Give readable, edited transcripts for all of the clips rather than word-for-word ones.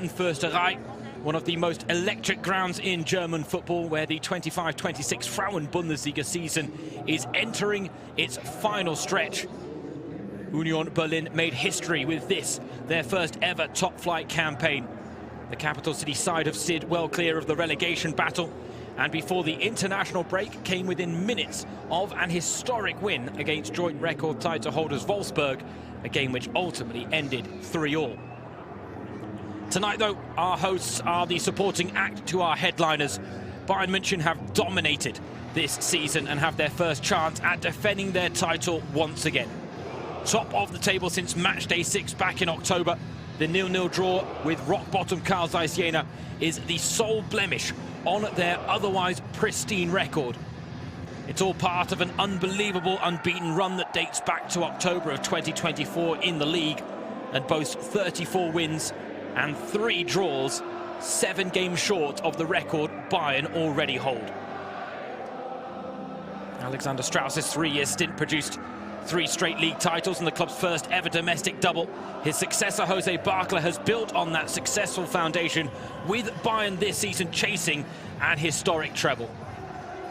Försterei, one of the most electric grounds in German football, where the 25-26 Frauen-Bundesliga season is entering its final stretch. Union Berlin made history with this, their first ever top-flight campaign. The capital city side have stood well clear of the relegation battle, and before the international break came within minutes of an historic win against joint record title holders Wolfsburg, a game which ultimately ended 3-3. Tonight, though, our hosts are the supporting act to our headliners. Bayern Munchen have dominated this season and have their first chance at defending their title once again. Top of the table since match day 6 back in October, the 0-0 draw with rock-bottom Carl Zeiss Jena is the sole blemish on their otherwise pristine record. It's all part of an unbelievable unbeaten run that dates back to October of 2024 in the league and boasts 34 wins and 3 draws, 7 games short of the record Bayern already hold. Alexander Strauss's 3-year stint produced 3 straight league titles and the club's first ever domestic double. His successor Jose Barkla has built on that successful foundation, with Bayern this season chasing an historic treble.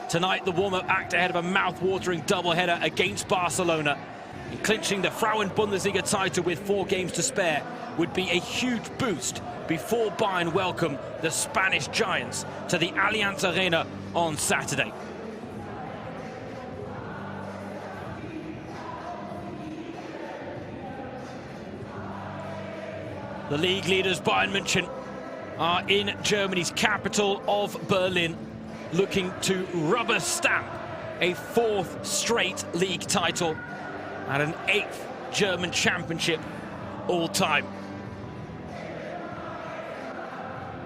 Tonight, the warm-up act ahead of a mouth-watering doubleheader against Barcelona. And clinching the Frauen-Bundesliga title with 4 games to spare would be a huge boost before Bayern welcome the Spanish giants to the Allianz Arena on Saturday. The league leaders Bayern Munchen are in Germany's capital of Berlin, looking to rubber stamp a 4th straight league title and an 8th German championship all time.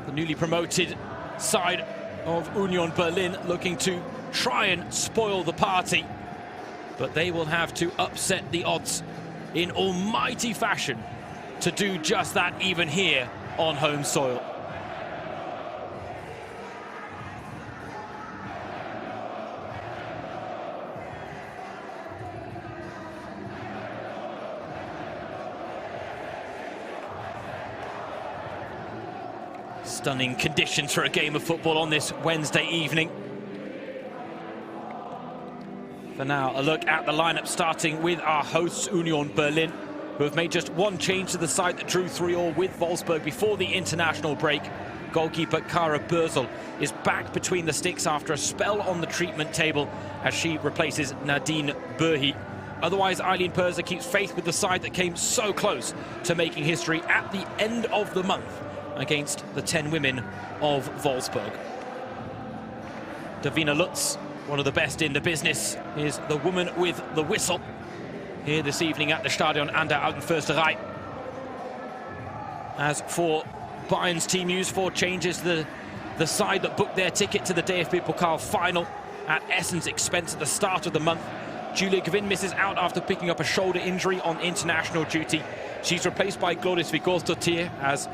The newly promoted side of Union Berlin looking to try and spoil the party, but they will have to upset the odds in almighty fashion to do just that, even here on home soil. Stunning conditions for a game of football on this Wednesday evening. For now, a look at the lineup, starting with our hosts Union Berlin, who have made just 1 change to the side that drew 3-3 with Wolfsburg before the international break. Goalkeeper Kara Börsel is back between the sticks after a spell on the treatment table as she replaces Nadine Burhi. Otherwise, Eileen Perser keeps faith with the side that came so close to making history at the end of the month against the 10 women of Wolfsburg. Davina Lutz, one of the best in the business, is the woman with the whistle here this evening at the Stadion an der Alten Försterei. As for Bayern's team news, 4 changes to the side that booked their ticket to the DFB Pokal final at Essen's expense at the start of the month. Julia Gwynn misses out after picking up a shoulder injury on international duty. She's replaced by Glodis Vigosdottir as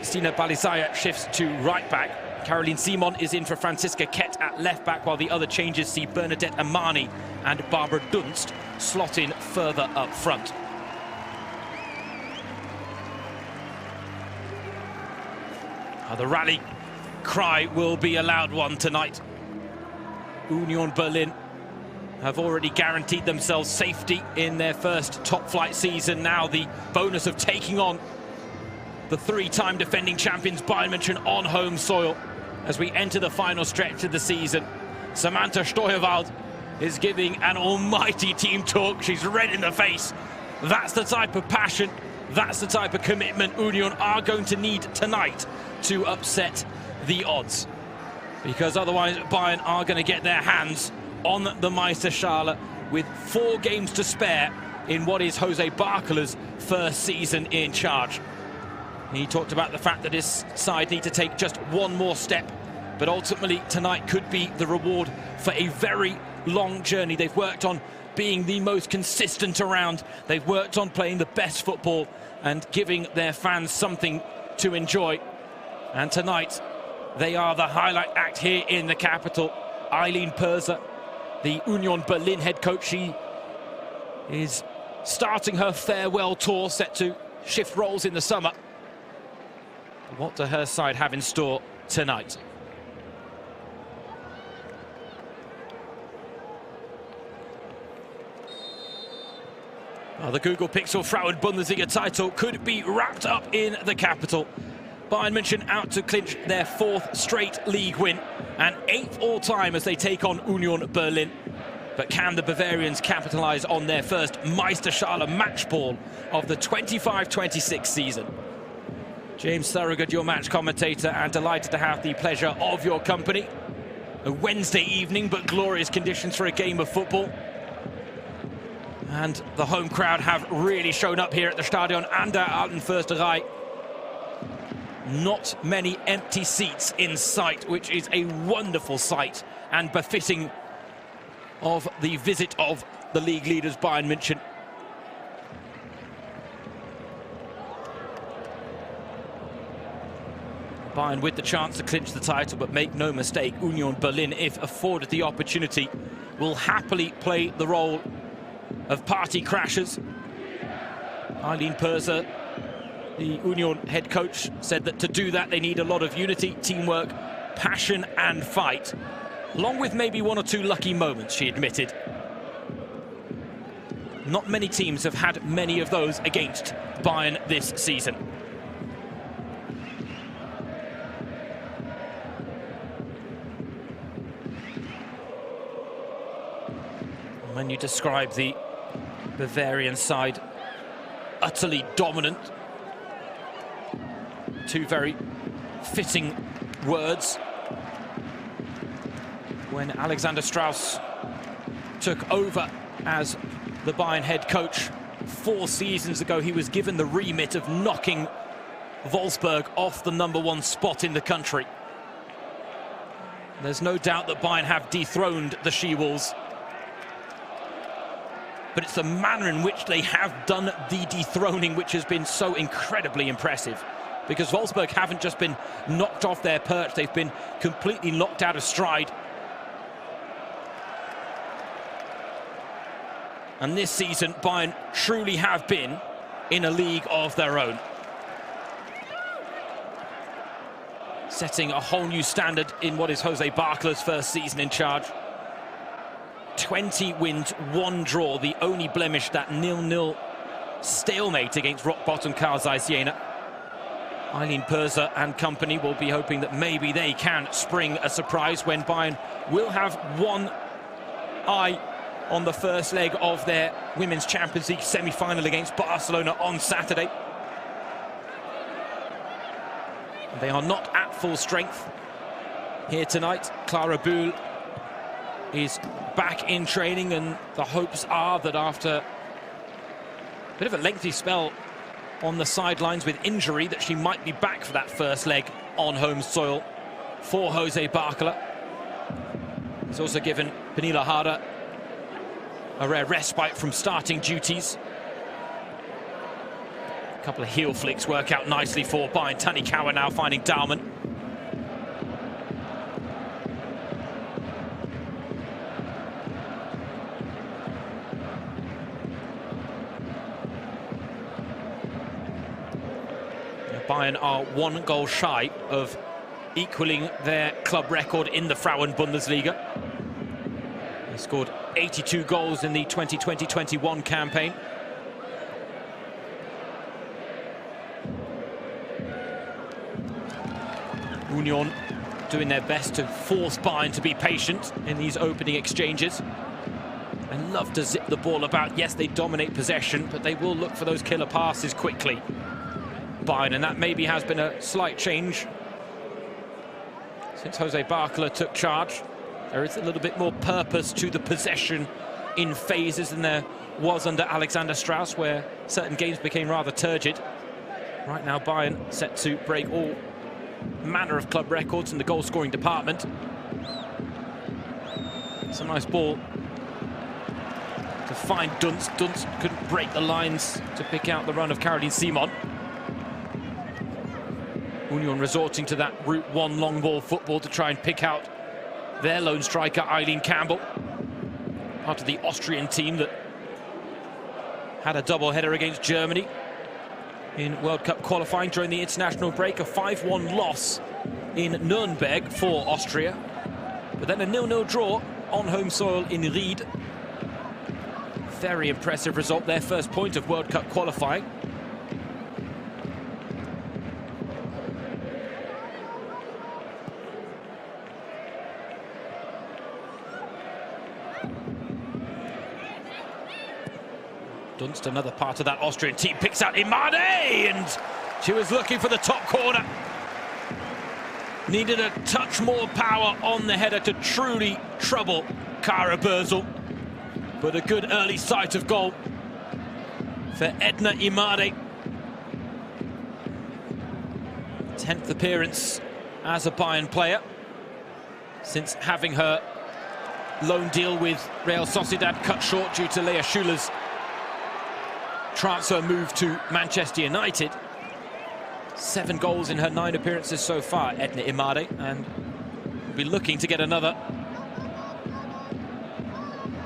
Stina Balizaya shifts to right back. Caroline Simon is in for Franziska Kett at left back, while the other changes see Bernadette Amani and Barbara Dunst slot in further up front. The rally cry will be a loud one tonight. Union Berlin have already guaranteed themselves safety in their first top-flight season. Now the bonus of taking on the 3-time defending champions Bayern Munchen on home soil as we enter the final stretch of the season. Samantha Steuerwald is giving an almighty team talk. She's red in the face. That's the type of passion, that's the type of commitment Union are going to need tonight to upset the odds, because otherwise Bayern are going to get their hands on the Meisterschale with 4 games to spare in what is Jose Barkla's first season in charge. He talked about the fact that his side need to take just 1 more step, but ultimately tonight could be the reward for a very long journey. They've worked on being the most consistent around. They've worked on playing the best football and giving their fans something to enjoy. And tonight, they are the highlight act here in the capital. Eileen Perser, the Union Berlin head coach, she is starting her farewell tour, set to shift roles in the summer. What do her side have in store tonight? Well, the Google Pixel Frauen Bundesliga title could be wrapped up in the capital. Bayern Munchen out to clinch their 4th straight league win and 8th all-time as they take on Union Berlin. But can the Bavarians capitalise on their first Meisterschale match ball of the 25-26 season? James Thorogood, your match commentator, and delighted to have the pleasure of your company. A Wednesday evening, but glorious conditions for a game of football. And the home crowd have really shown up here at the Stadion an der Alten Försterei. Not many empty seats in sight, which is a wonderful sight and befitting of the visit of the league leaders Bayern Munchen. Bayern with the chance to clinch the title, but make no mistake, Union Berlin, if afforded the opportunity, will happily play the role of party crashers. Eileen Perser, the Union head coach, said that to do that they need a lot of unity, teamwork, passion and fight, along with maybe 1 or 2 lucky moments, she admitted. Not many teams have had many of those against Bayern this season. When you describe the Bavarian side, utterly dominant, 2 very fitting words. When Alexander Strauss took over as the Bayern head coach 4 seasons ago, he was given the remit of knocking Wolfsburg off the #1 spot in the country. There's no doubt that Bayern have dethroned the She-Wolves, but it's the manner in which they have done the dethroning which has been so incredibly impressive. Because Wolfsburg haven't just been knocked off their perch, they've been completely knocked out of stride. And this season, Bayern truly have been in a league of their own. Setting a whole new standard in what is Jose Barclay's first season in charge. 20 wins, 1 draw, the only blemish, that 0-0 stalemate against rock-bottom Karl Zeiss Jena. Eileen Perser and company will be hoping that maybe they can spring a surprise when Bayern will have one eye on the first leg of their Women's Champions League semi-final against Barcelona on Saturday. They are not at full strength here tonight. Clara Bühl is back in training, and the hopes are that after a bit of a lengthy spell on the sidelines with injury, that she might be back for that first leg on home soil for Jose Barclay. He's also given Pernilla Harder a rare respite from starting duties. A couple of heel flicks work out nicely for Bayern. Tanikawa now finding Daumann. Bayern are 1 goal shy of equaling their club record in the Frauen Bundesliga. They scored 82 goals in the 2020-21 campaign. Union doing their best to force Bayern to be patient in these opening exchanges. They love to zip the ball about. Yes, they dominate possession, but they will look for those killer passes quickly, Bayern, and that maybe has been a slight change since Jose Barclay took charge. There is a little bit more purpose to the possession in phases than there was under Alexander Strauss, where certain games became rather turgid. Right now, Bayern set to break all manner of club records in the goal-scoring department. It's a nice ball to find Dunst. Dunst couldn't break the lines to pick out the run of Caroline Simon. Union resorting to that route 1 long ball football to try and pick out their lone striker, Eileen Campbell, part of the Austrian team that had a double header against Germany. in World Cup qualifying during the international break. A 5-1 loss in Nuremberg for Austria, but then a 0-0 draw on home soil in Ried. Very impressive result, their first point of World Cup qualifying. Dunst, another part of that Austrian team, picks out Imade, and she was looking for the top corner. Needed a touch more power on the header to truly trouble Kara Börsel. But a good early sight of goal for Edna Imade. 10th appearance as a Bayern player since having her loan deal with Real Sociedad cut short due to Lea Schüller's transfer move to Manchester United. 7 goals in her 9 appearances so far, Edna Imade, and will be looking to get another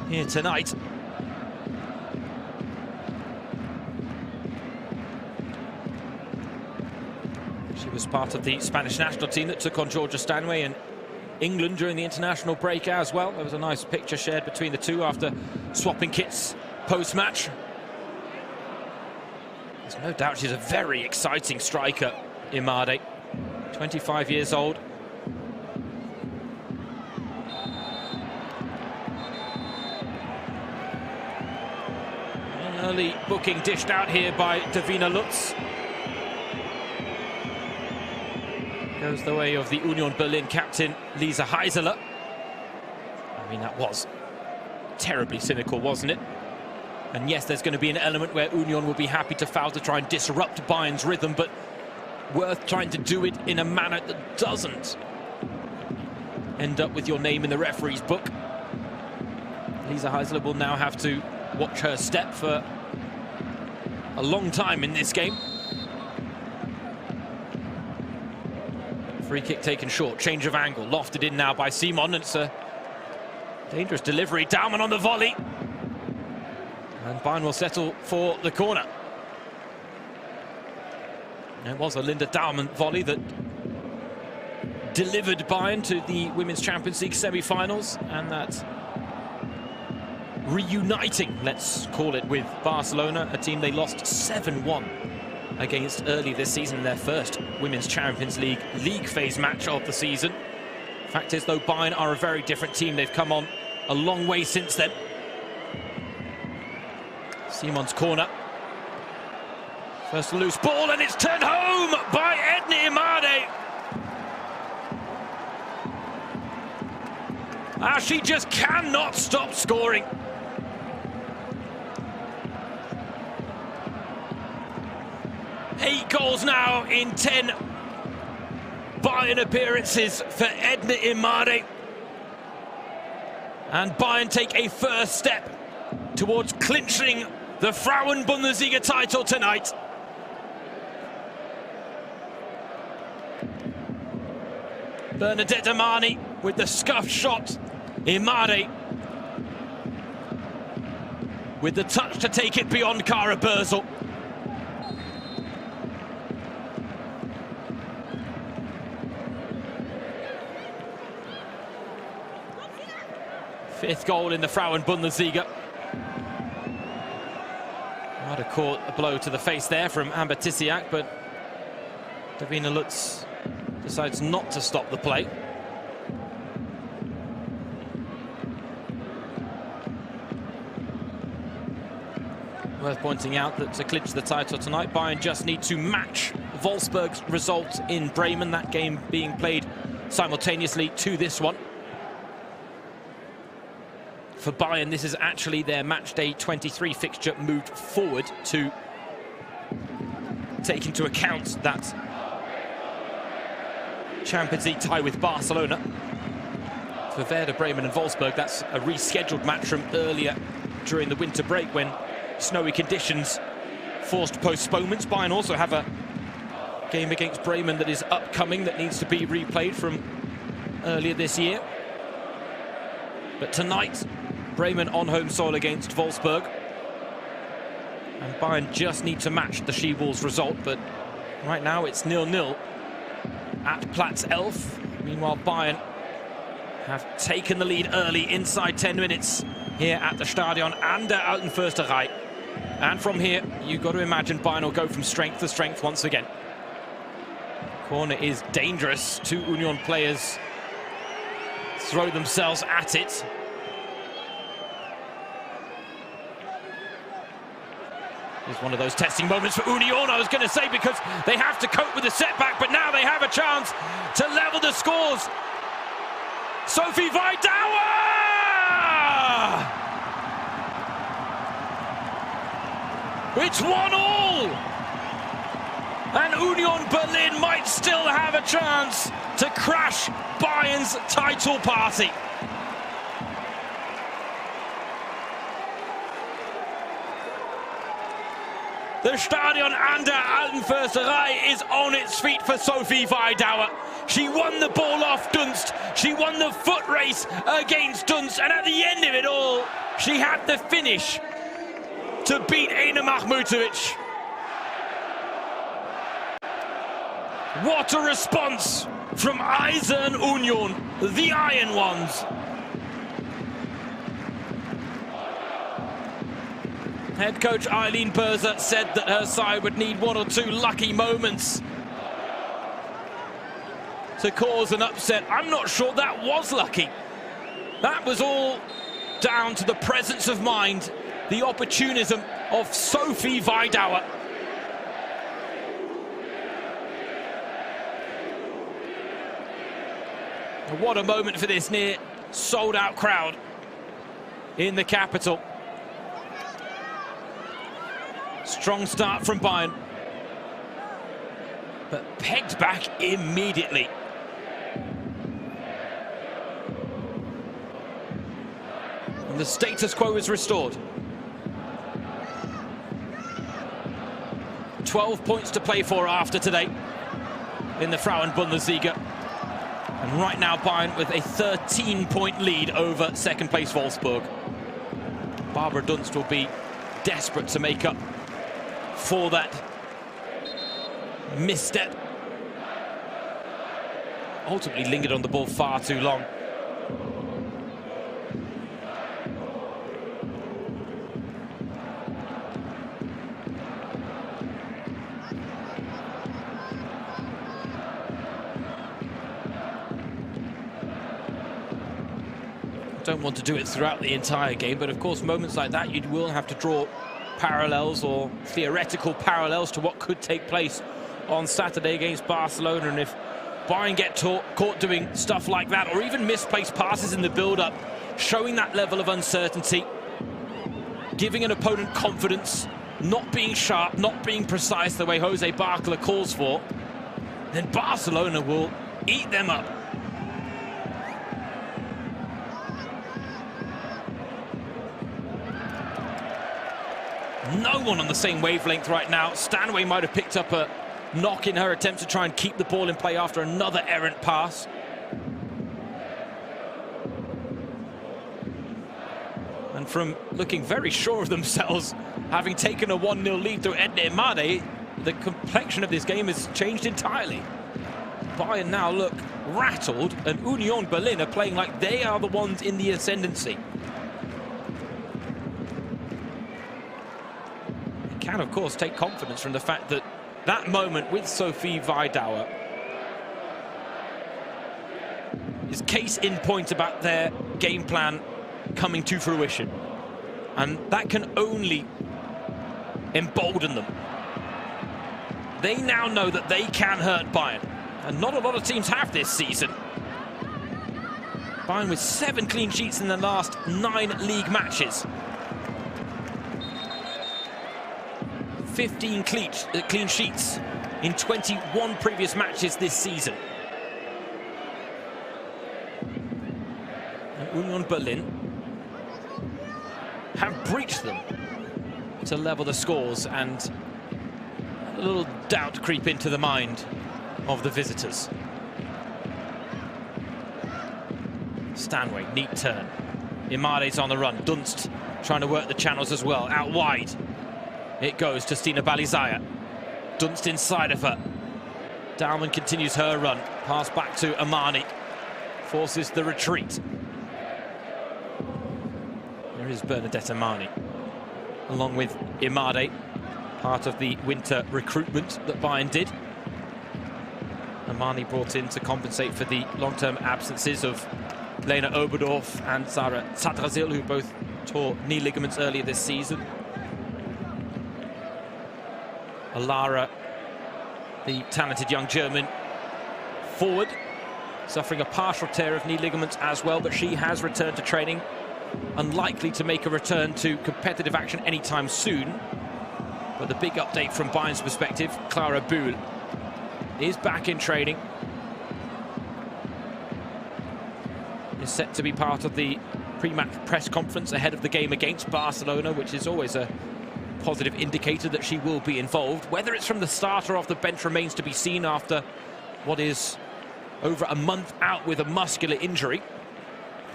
here tonight. She was part of the Spanish national team that took on Georgia Stanway in England during the international break as well. There was a nice picture shared between the two after swapping kits post-match. There's no doubt she's a very exciting striker, Imade. 25 years old. An early booking dished out here by Davina Lutz. Goes the way of the Union Berlin captain, Lisa Heiseler. I mean, that was terribly cynical, wasn't it? And yes, there's going to be an element where Union will be happy to foul to try and disrupt Bayern's rhythm, but worth trying to do it in a manner that doesn't end up with your name in the referee's book. Lisa Heiseler will now have to watch her step for a long time in this game. Free kick taken short, change of angle, lofted in now by Simon. It's a dangerous delivery, Daumann on the volley. And Bayern will settle for the corner. It was a Linda Daumann volley that delivered Bayern to the Women's Champions League semi-finals, and that reuniting, let's call it, with Barcelona, a team they lost 7-1 against early this season in their first Women's Champions League phase match of the season. Fact is, though, Bayern are a very different team. They've come on a long way since then. Simon's corner. First loose ball, and it's turned home by Edna Imade. She just cannot stop scoring. Eight goals now in 10 Bayern appearances for Edna Imade. And Bayern take a first step towards clinching the Frauen-Bundesliga title tonight. Bernadette Amani with the scuffed shot. Imade with the touch to take it beyond Kara Börsel. Fifth goal in the Frauen-Bundesliga. Might have caught a blow to the face there from Amber Tisiak, but Davina Lutz decides not to stop the play. Worth pointing out that to clinch the title tonight, Bayern just need to match Wolfsburg's result in Bremen, that game being played simultaneously to this one. For Bayern, this is actually their match day 23 fixture moved forward to take into account that Champions League tie with Barcelona. For Werder Bremen and Wolfsburg, that's a rescheduled match from earlier during the winter break when snowy conditions forced postponements. Bayern also have a game against Bremen that is upcoming that needs to be replayed from earlier this year. But tonight, Bremen on home soil against Wolfsburg. And Bayern just need to match the She-Wolves result, but right now it's 0-0 at Platz 11. Meanwhile, Bayern have taken the lead early inside 10 minutes here at the Stadion an der Alten Försterei. And from here, you've got to imagine Bayern will go from strength to strength once again. Corner is dangerous. Two Union players throw themselves at it. It's one of those testing moments for Union, I was going to say, because they have to cope with the setback, but now they have a chance to level the scores. Sophie Weidauer! It's 1-1! And Union Berlin might still have a chance to crash Bayern's title party. The Stadion an der Alten Försterei is on its feet for Sophie Weidauer. She won the ball off Dunst. She won the foot race against Dunst. And at the end of it all, she had the finish to beat Ena Mahmutovic. What a response from Eisern Union, the Iron Ones. Head coach Eileen Berzer said that her side would need one or two lucky moments to cause an upset. I'm not sure that was lucky. That was all down to the presence of mind, the opportunism of Sophie Weidauer. What a moment for this near sold-out crowd in the capital. Strong start from Bayern, but pegged back immediately. And the status quo is restored. 12 points to play for after today in the Frauen-Bundesliga. And right now Bayern with a 13-point lead over second place Wolfsburg. Barbara Dunst will be desperate to make up for that misstep. Ultimately lingered on the ball far too long. Don't want to do it throughout the entire game, but of course moments like that you will have to draw parallels or theoretical parallels to what could take place on Saturday against Barcelona. And if Bayern get caught doing stuff like that, or even misplaced passes in the build-up, showing that level of uncertainty, giving an opponent confidence, not being sharp, not being precise the way Jose Barkla calls for, then Barcelona will eat them up. No one on the same wavelength right now. Stanway might have picked up a knock in her attempt to try and keep the ball in play after another errant pass. And from looking very sure of themselves, having taken a 1-0 lead through Edna Imade, the complexion of this game has changed entirely. Bayern now look rattled, and Union Berlin are playing like they are the ones in the ascendancy. Can of course take confidence from the fact that that moment with Sophie Weidauer is case in point about their game plan coming to fruition, and that can only embolden them. They now know that they can hurt Bayern, and not a lot of teams have this season. Bayern with 7 clean sheets in the last 9 league matches. 15 clean sheets in 21 previous matches this season. And Union Berlin have breached them to level the scores, and a little doubt creep into the mind of the visitors. Stanway, neat turn. Imade's on the run. Dunst trying to work the channels as well, out wide. It goes to Stina Balizaya. Dunst inside of her. Dalman continues her run. Pass back to Amani. Forces the retreat. There is Bernadette Amani, along with Imade, part of the winter recruitment that Bayern did. Amani brought in to compensate for the long-term absences of Lena Oberdorf and Sarah Zadrazil, who both tore knee ligaments earlier this season. Alara, the talented young German forward, suffering a partial tear of knee ligaments as well, but she has returned to training. Unlikely to make a return to competitive action anytime soon. But the big update from Bayern's perspective, Clara Bühl is back in training. Is set to be part of the pre-match press conference ahead of the game against Barcelona, which is always a positive indicator that she will be involved. Whether it's from the start or off the bench remains to be seen after what is over a month out with a muscular injury.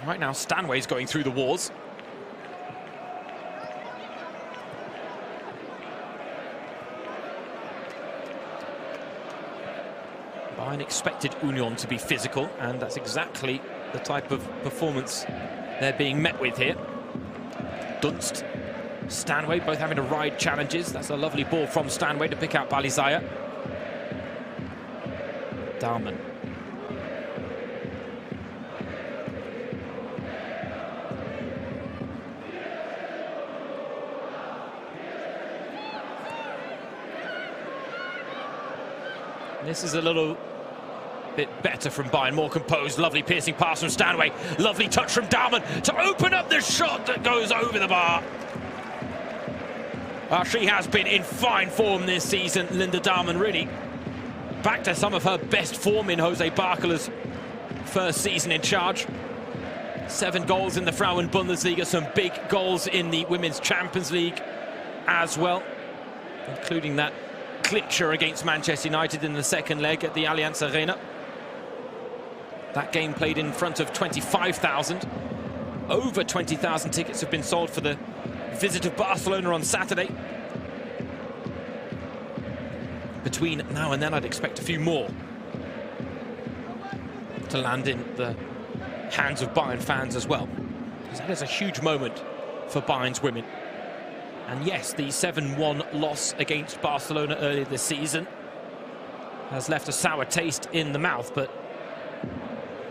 Right now, Stanway's going through the walls. Bayern expected Union to be physical, and that's exactly the type of performance they're being met with here. Dunst, Stanway, both having to ride challenges. That's a lovely ball from Stanway to pick out Balizaya. Dalman. This is a little bit better from Bayern, more composed. Lovely piercing pass from Stanway. Lovely touch from Dalman to open up the shot that goes over the bar. She has been in fine form this season, Linda Dalman, really back to some of her best form in Jose Barcola's first season in charge. 7 goals in the Frauen-Bundesliga, some big goals in the Women's Champions League as well, including that clincher against Manchester United in the second leg at the Allianz Arena. That game played in front of 25,000. Over 20,000 tickets have been sold for the visit of Barcelona on Saturday. Between now and then, I'd expect a few more to land in the hands of Bayern fans as well, because that is a huge moment for Bayern's women. And yes, the 7-1 loss against Barcelona earlier this season has left a sour taste in the mouth, but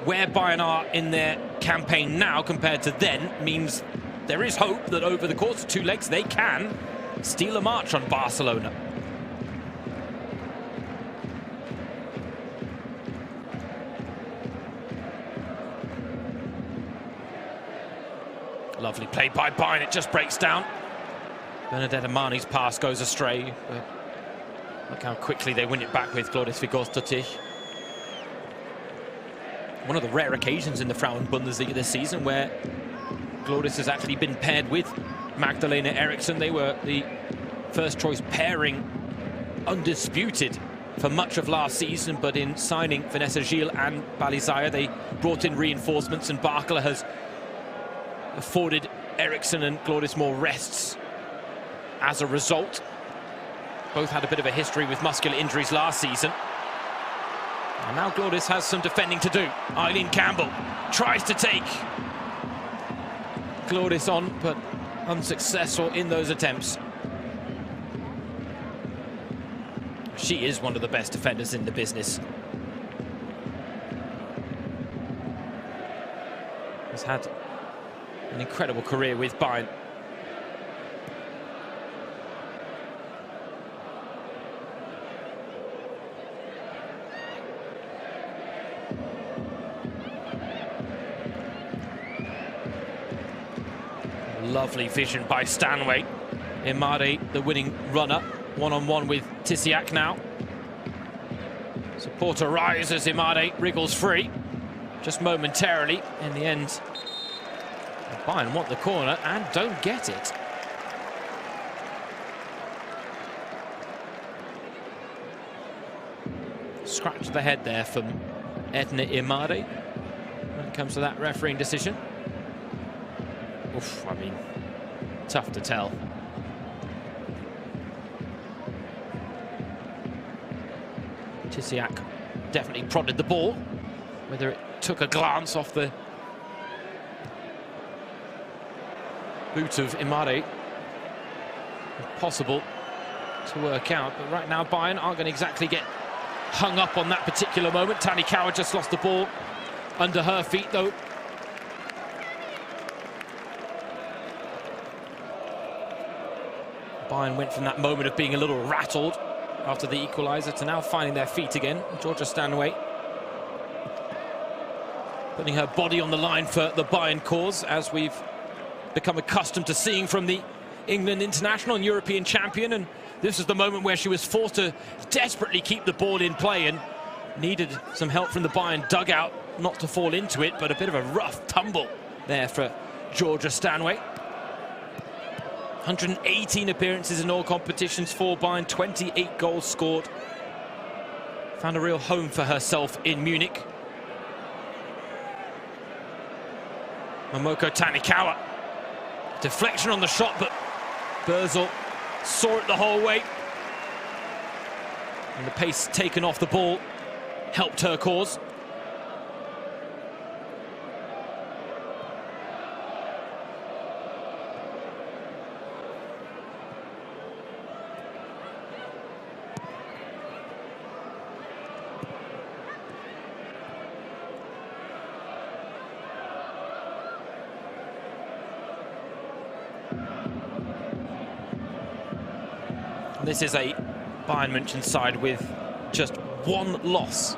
where Bayern are in their campaign now compared to then means there is hope that over the course of 2 legs they can steal a march on Barcelona. Lovely play by Bayern, it just breaks down. Bernadette Amani's pass goes astray. Look how quickly they win it back with Glodis Vigostotich. One of the rare occasions in the Frauen-Bundesliga this season where Glodis has actually been paired with Magdalena Eriksson. They were the first choice pairing, undisputed for much of last season, but in signing Vanessa Gilles and Balizaya, they brought in reinforcements, and Barcola has afforded Eriksson and Glodis more rests as a result. Both had a bit of a history with muscular injuries last season. And now Glodis has some defending to do. Eileen Campbell tries to take Glodis on, but unsuccessful in those attempts. She is one of the best defenders in the business. Has had an incredible career with Bayern. Lovely vision by Stanway. Imade, the winning runner, one-on-one with Tisiak now. Supporter rises, Imade wriggles free, just momentarily. In the end, Bayern want the corner and don't get it. Scratch to the head there from Edna Imade when it comes to that refereeing decision. Oof, I mean, tough to tell. Tisiak definitely prodded the ball. Whether it took a glance off the boot of Imare, impossible to work out. But right now Bayern aren't going to exactly get hung up on that particular moment. Tanikawa just lost the ball under her feet, though. Bayern went from that moment of being a little rattled after the equaliser to now finding their feet again. Georgia Stanway putting her body on the line for the Bayern cause, as we've become accustomed to seeing from the England international and European champion. And this is the moment where she was forced to desperately keep the ball in play and needed some help from the Bayern dugout not to fall into it, but a bit of a rough tumble there for Georgia Stanway. 118 appearances in all competitions for Bayern, 28 goals scored. Found a real home for herself in Munich. Momoko Tanikawa. Deflection on the shot, but Bösel saw it the whole way. And the pace taken off the ball helped her cause. This is a Bayern Munchen side with just one loss.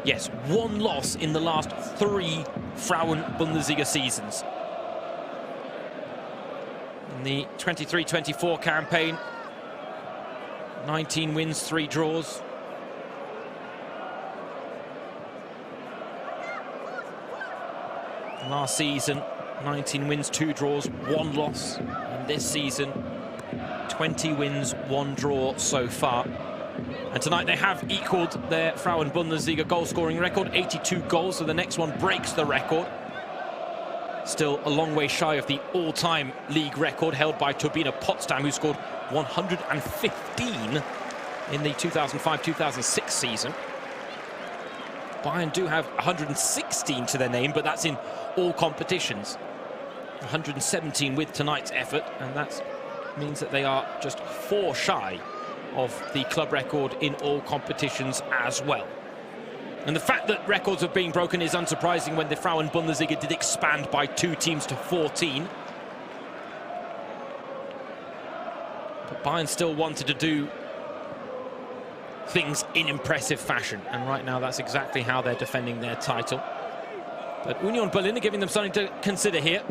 Yes, one loss in the last 3 Frauen-Bundesliga seasons. In the 23-24 campaign, 19 wins, 3 draws. Last season, 19 wins, 2 draws, 1 loss. And this season, 20 wins, 1 draw so far. And tonight they have equalled their Frauen-Bundesliga goal-scoring record, 82 goals, so the next one breaks the record. Still a long way shy of the all-time league record held by Turbine Potsdam, who scored 115 in the 2005-2006 season. Bayern do have 116 to their name, but that's in all competitions. 117 with tonight's effort, and that means that they are just 4 shy of the club record in all competitions as well. And the fact that records are being broken is unsurprising when the Frauen-Bundesliga did expand by 2 teams to 14. But Bayern still wanted to do things in impressive fashion, and right now that's exactly how they're defending their title. But Union Berlin are giving them something to consider here.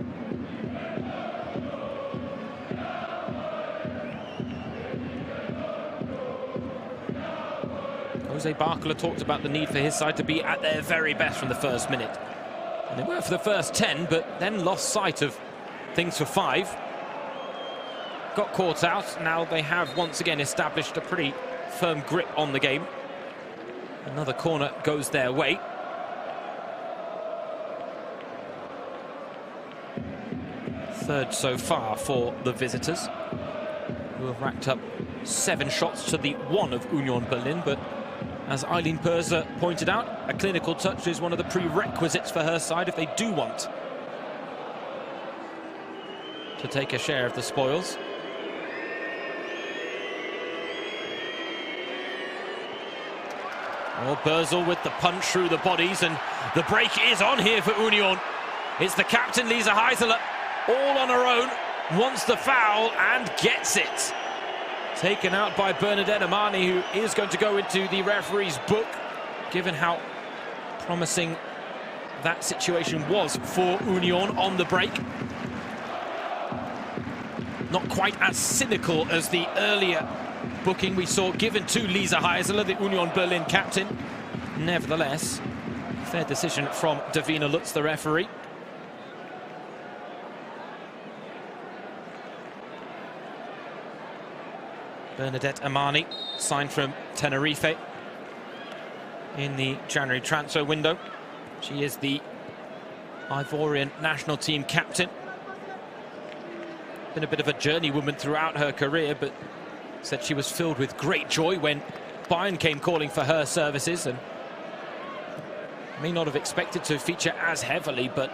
Jose Barcola talked about the need for his side to be at their very best from the first minute. And they were for the first 10, but then lost sight of things for 5. Got caught out. Now they have once again established a pretty firm grip on the game. Another corner goes their way. Third so far for the visitors, who have racked up 7 shots to the 1 of Union Berlin. But as Eileen Perser pointed out, a clinical touch is one of the prerequisites for her side if they do want to take a share of the spoils. Well, Bösel with the punch through the bodies, and the break is on here for Union. It's the captain, Lisa Heiseler, all on her own, wants the foul and gets it. Taken out by Bernadette Amani, who is going to go into the referee's book, given how promising that situation was for Union on the break. Not quite as cynical as the earlier booking we saw given to Lisa Heiseler, the Union Berlin captain. Nevertheless, fair decision from Davina Lutz, the referee. Bernadette Amani, signed from Tenerife in the January transfer window. She is the Ivorian national team captain. Been a bit of a journeywoman throughout her career, but said she was filled with great joy when Bayern came calling for her services and may not have expected to feature as heavily, but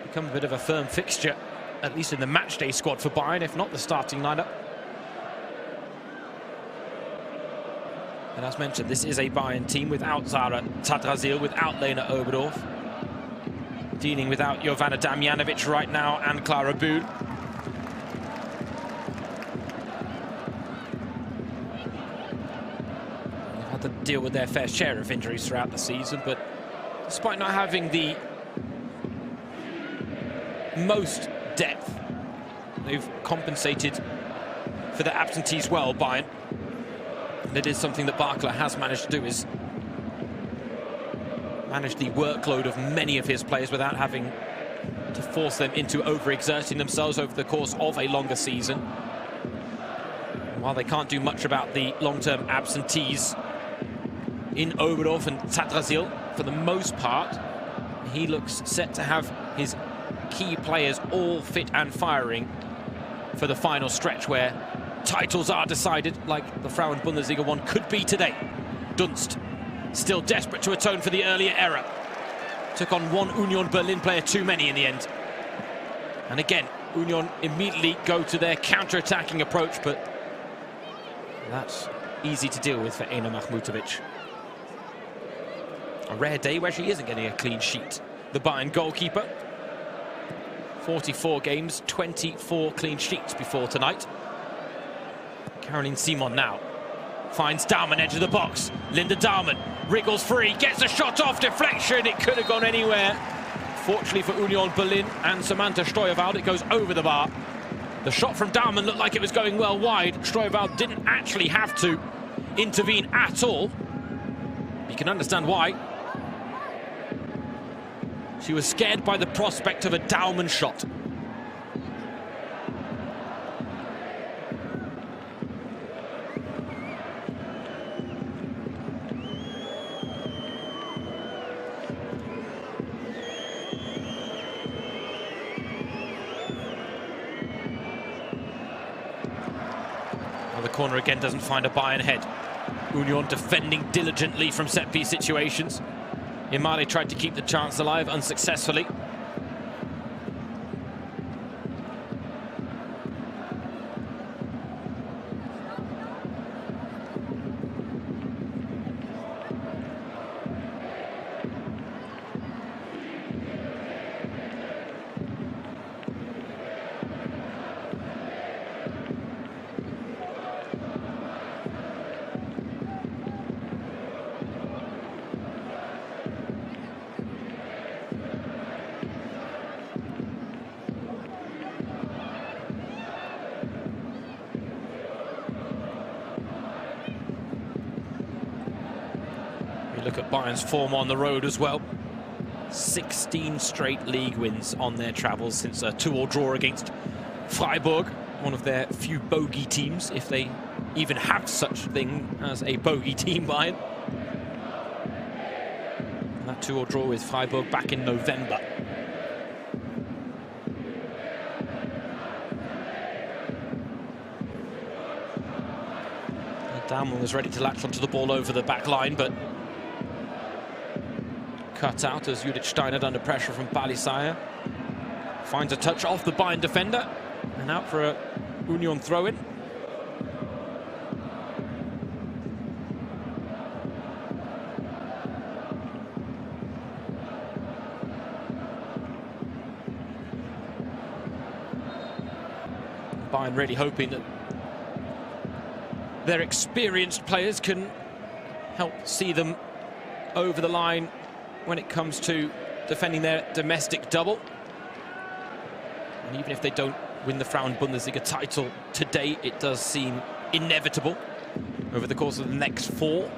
become a bit of a firm fixture, at least in the matchday squad for Bayern, if not the starting lineup. And as mentioned, this is a Bayern team without Zara Tadrazil, without Lena Oberdorf, dealing without Jovana Damjanovic right now and Clara Bühl. They've had to deal with their fair share of injuries throughout the season, but despite not having the most depth, they've compensated for their absentees well, Bayern. And it is something that Barkla has managed to do, is manage the workload of many of his players without having to force them into overexerting themselves over the course of a longer season. And while they can't do much about the long-term absentees in Oberdorf and Tadrazil, for the most part, he looks set to have his key players all fit and firing for the final stretch where titles are decided, like the Frauen-Bundesliga one could be today. Dunst, still desperate to atone for the earlier error. Took on one Union Berlin player too many in the end. And again, Union immediately go to their counter-attacking approach, but that's easy to deal with for Ena Mahmutovic. A rare day where she isn't getting a clean sheet. The Bayern goalkeeper. 44 games, 24 clean sheets before tonight. Caroline Simon now finds Daumann, edge of the box. Linda Daumann wriggles free, gets a shot off, deflection. It could have gone anywhere. Fortunately for Union Berlin and Samantha Steuerwald, it goes over the bar. The shot from Daumann looked like it was going well wide. Steuerwald didn't actually have to intervene at all. You can understand why. She was scared by the prospect of a Daumann shot. Corner again doesn't find a Bayern head. Union defending diligently from set-piece situations. Imale tried to keep the chance alive unsuccessfully. Look at Bayern's form on the road as well. 16 straight league wins on their travels since a 2-2 draw against Freiburg, one of their few bogey teams, if they even have such thing as a bogey team, Bayern. And that 2-2 draw with Freiburg back in November. Daumann was ready to latch onto the ball over the back line, but cut out as Judith Steinert under pressure from Palisaya. Finds a touch off the Bayern defender and out for a Union throw-in. Bayern really hoping that their experienced players can help see them over the line when it comes to defending their domestic double. And even if they don't win the Frauen-Bundesliga title today, it does seem inevitable over the course of the next 4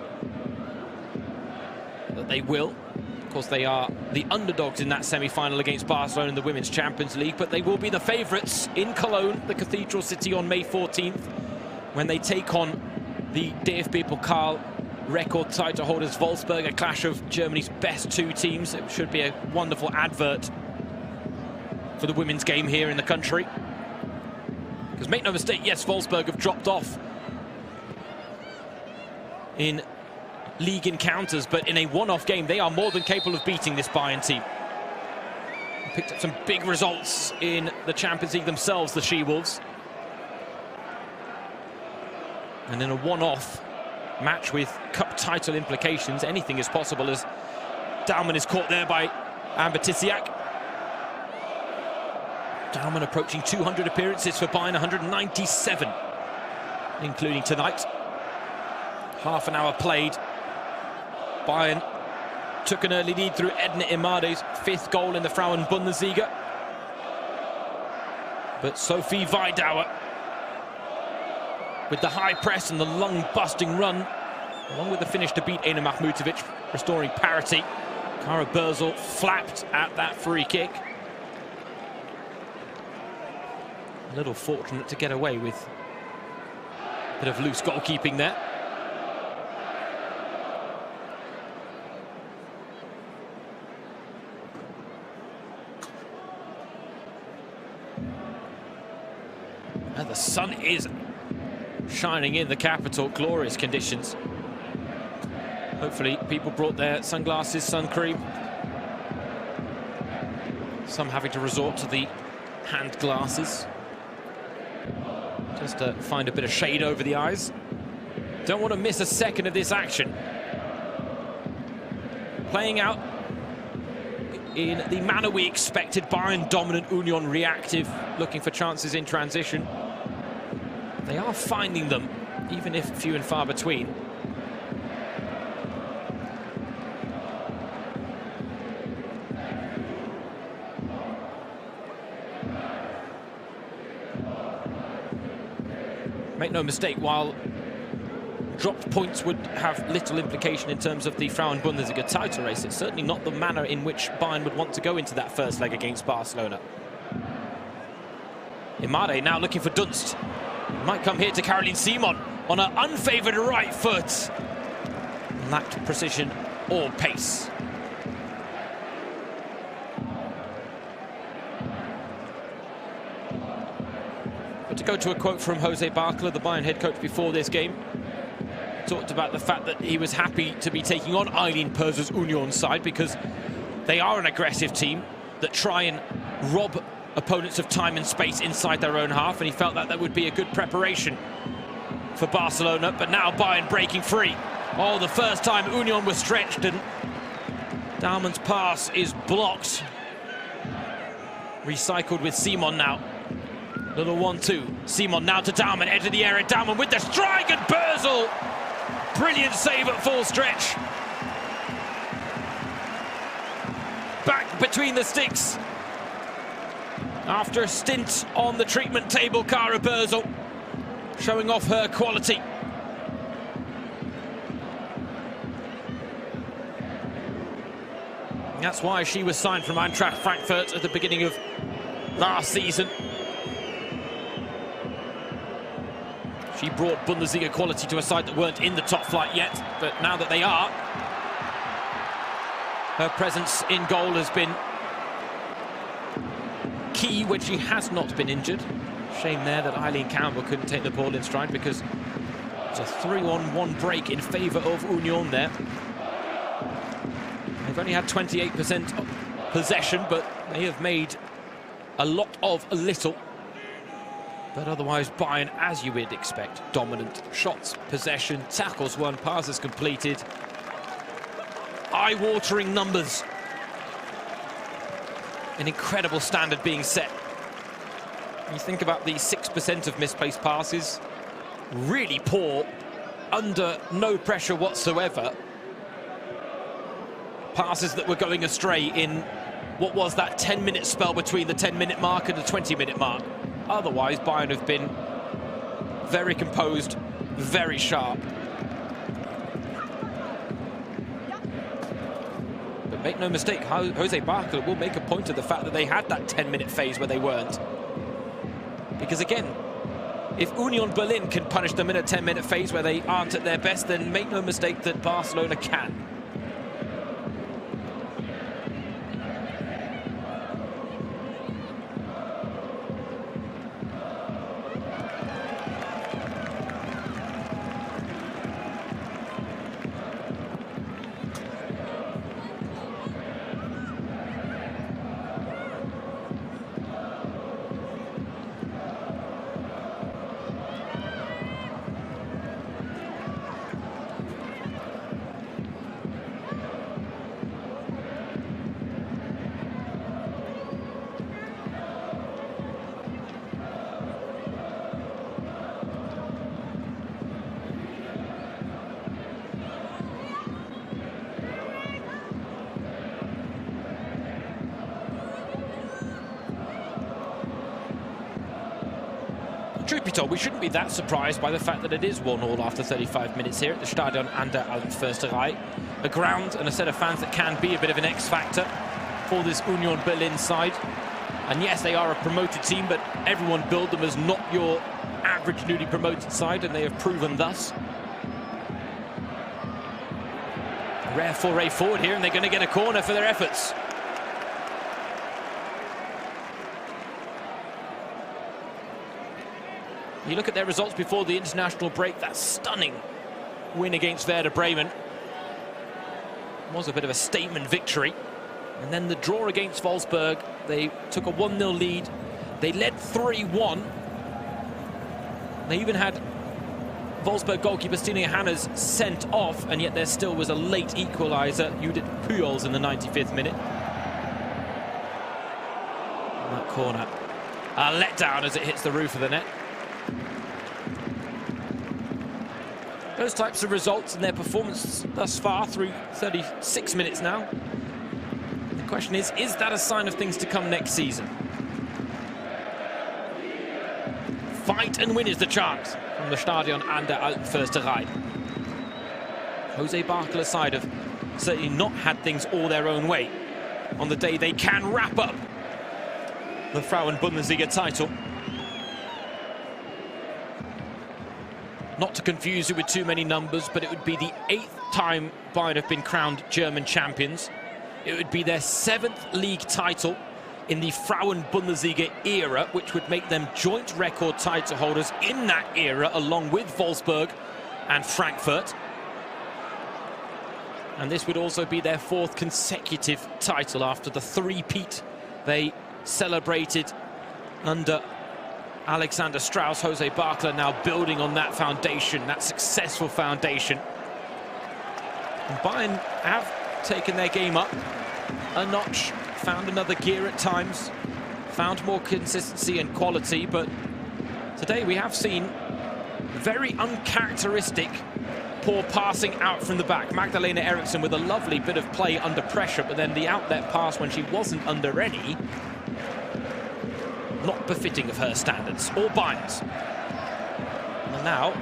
that they will. Of course, they are the underdogs in that semi-final against Barcelona in the Women's Champions League, but they will be the favourites in Cologne, the Cathedral City, on May 14th, when they take on the DFB Pokal record title holders Wolfsburg, a clash of Germany's best 2 teams. It should be a wonderful advert for the women's game here in the country. Because make no mistake, yes, Wolfsburg have dropped off in league encounters, but in a one-off game, they are more than capable of beating this Bayern team. Picked up some big results in the Champions League themselves, the She-Wolves. And in a one-off match with cup title implications, anything is possible, as Daumann is caught there by Amber Tisiak. Daumann approaching 200 appearances for Bayern, 197, including tonight. Half an hour played. Bayern took an early lead through Edna Imade's 5th goal in the Frauen-Bundesliga. But Sophie Weidauer, with the high press and the lung-busting run, along with the finish to beat Ena Mahmutovic, restoring parity. Kara Berzel flapped at that free kick. A little fortunate to get away with a bit of loose goalkeeping there. And the sun is shining in the capital, glorious conditions. Hopefully people brought their sunglasses, sun cream. Some having to resort to the hand glasses, just to find a bit of shade over the eyes. Don't want to miss a second of this action. Playing out in the manner we expected. Bayern dominant, Union reactive, looking for chances in transition. They are finding them, even if few and far between. Make no mistake, while dropped points would have little implication in terms of the Frauen-Bundesliga title race, it's certainly not the manner in which Bayern would want to go into that first leg against Barcelona. Imade now looking for Dunst. Might come here to Caroline Simon on her unfavoured right foot. Lacked precision or pace. But to go to a quote from Jose Barkla, the Bayern head coach, before this game, talked about the fact that he was happy to be taking on Eileen Perzer's Union side because they are an aggressive team that try and rob opponents of time and space inside their own half, and he felt that that would be a good preparation for Barcelona. But now Bayern breaking free. Oh, the first time Union was stretched, and Daumann's pass is blocked. Recycled with Simon now. Little 1-2. Simon now to Daumann, edge of the area. Daumann with the strike, and Berzel. Brilliant save at full stretch. Back between the sticks. After a stint on the treatment table, Kara Berzel showing off her quality. That's why she was signed from Eintracht Frankfurt at the beginning of last season. She brought Bundesliga quality to a side that weren't in the top flight yet, but now that they are, her presence in goal has been key when she has not been injured. Shame there that Eileen Campbell couldn't take the ball in stride, because it's a 3-on-1 break in favour of Union there. They've only had 28% possession, but they have made a lot of a little. But otherwise, Bayern, as you would expect, dominant. Shots, possession, tackles won, passes completed. Eye-watering numbers. An incredible standard being set. You think about the 6% of misplaced passes, really poor, under no pressure whatsoever. Passes that were going astray in what was that 10-minute spell between the 10-minute mark and the 20-minute mark. Otherwise, Bayern have been very composed, very sharp. But make no mistake, Jose Barkla will make a point of the fact that they had that 10-minute phase where they weren't. Because again, if Union Berlin can punish them in a 10-minute phase where they aren't at their best, then make no mistake that Barcelona can. Truth be told, we shouldn't be that surprised by the fact that it is 1-1 after 35 minutes here at the Stadion an der Alten Försterei. A ground and a set of fans that can be a bit of an X-factor for this Union Berlin side. And yes, they are a promoted team, but everyone billed them as not your average newly promoted side, and they have proven thus. A rare foray forward here, and they're going to get a corner for their efforts. You look at their results before the international break, that stunning win against Werder Bremen was a bit of a statement victory. And then the draw against Wolfsburg, they took a 1-0 lead. They led 3-1. They even had Wolfsburg goalkeeper Stine Hannes sent off, and yet there still was a late equaliser, Judith Pujols, in the 95th minute. And that corner, a letdown as it hits the roof of the net. Those types of results and their performance thus far through 36 minutes now. The question is that a sign of things to come next season? Fight and win is the chant from the Stadion an der Alten Försterei. Jose Barkler's side have certainly not had things all their own way on the day they can wrap up the Frauen-Bundesliga title. Not to confuse you with too many numbers, but it would be the 8th time Bayern have been crowned German champions. It would be their 7th league title in the Frauen-Bundesliga era, which would make them joint record title holders in that era, along with Wolfsburg and Frankfurt. And this would also be their 4th consecutive title after the three-peat they celebrated under Alexander Strauss. Jose Barkler now building on that foundation, that successful foundation. And Bayern have taken their game up a notch, found another gear at times, found more consistency and quality, but today we have seen very uncharacteristic poor passing out from the back. Magdalena Eriksson with a lovely bit of play under pressure, but then the outlet pass when she wasn't under any, not befitting of her standards, or Bayern's. And now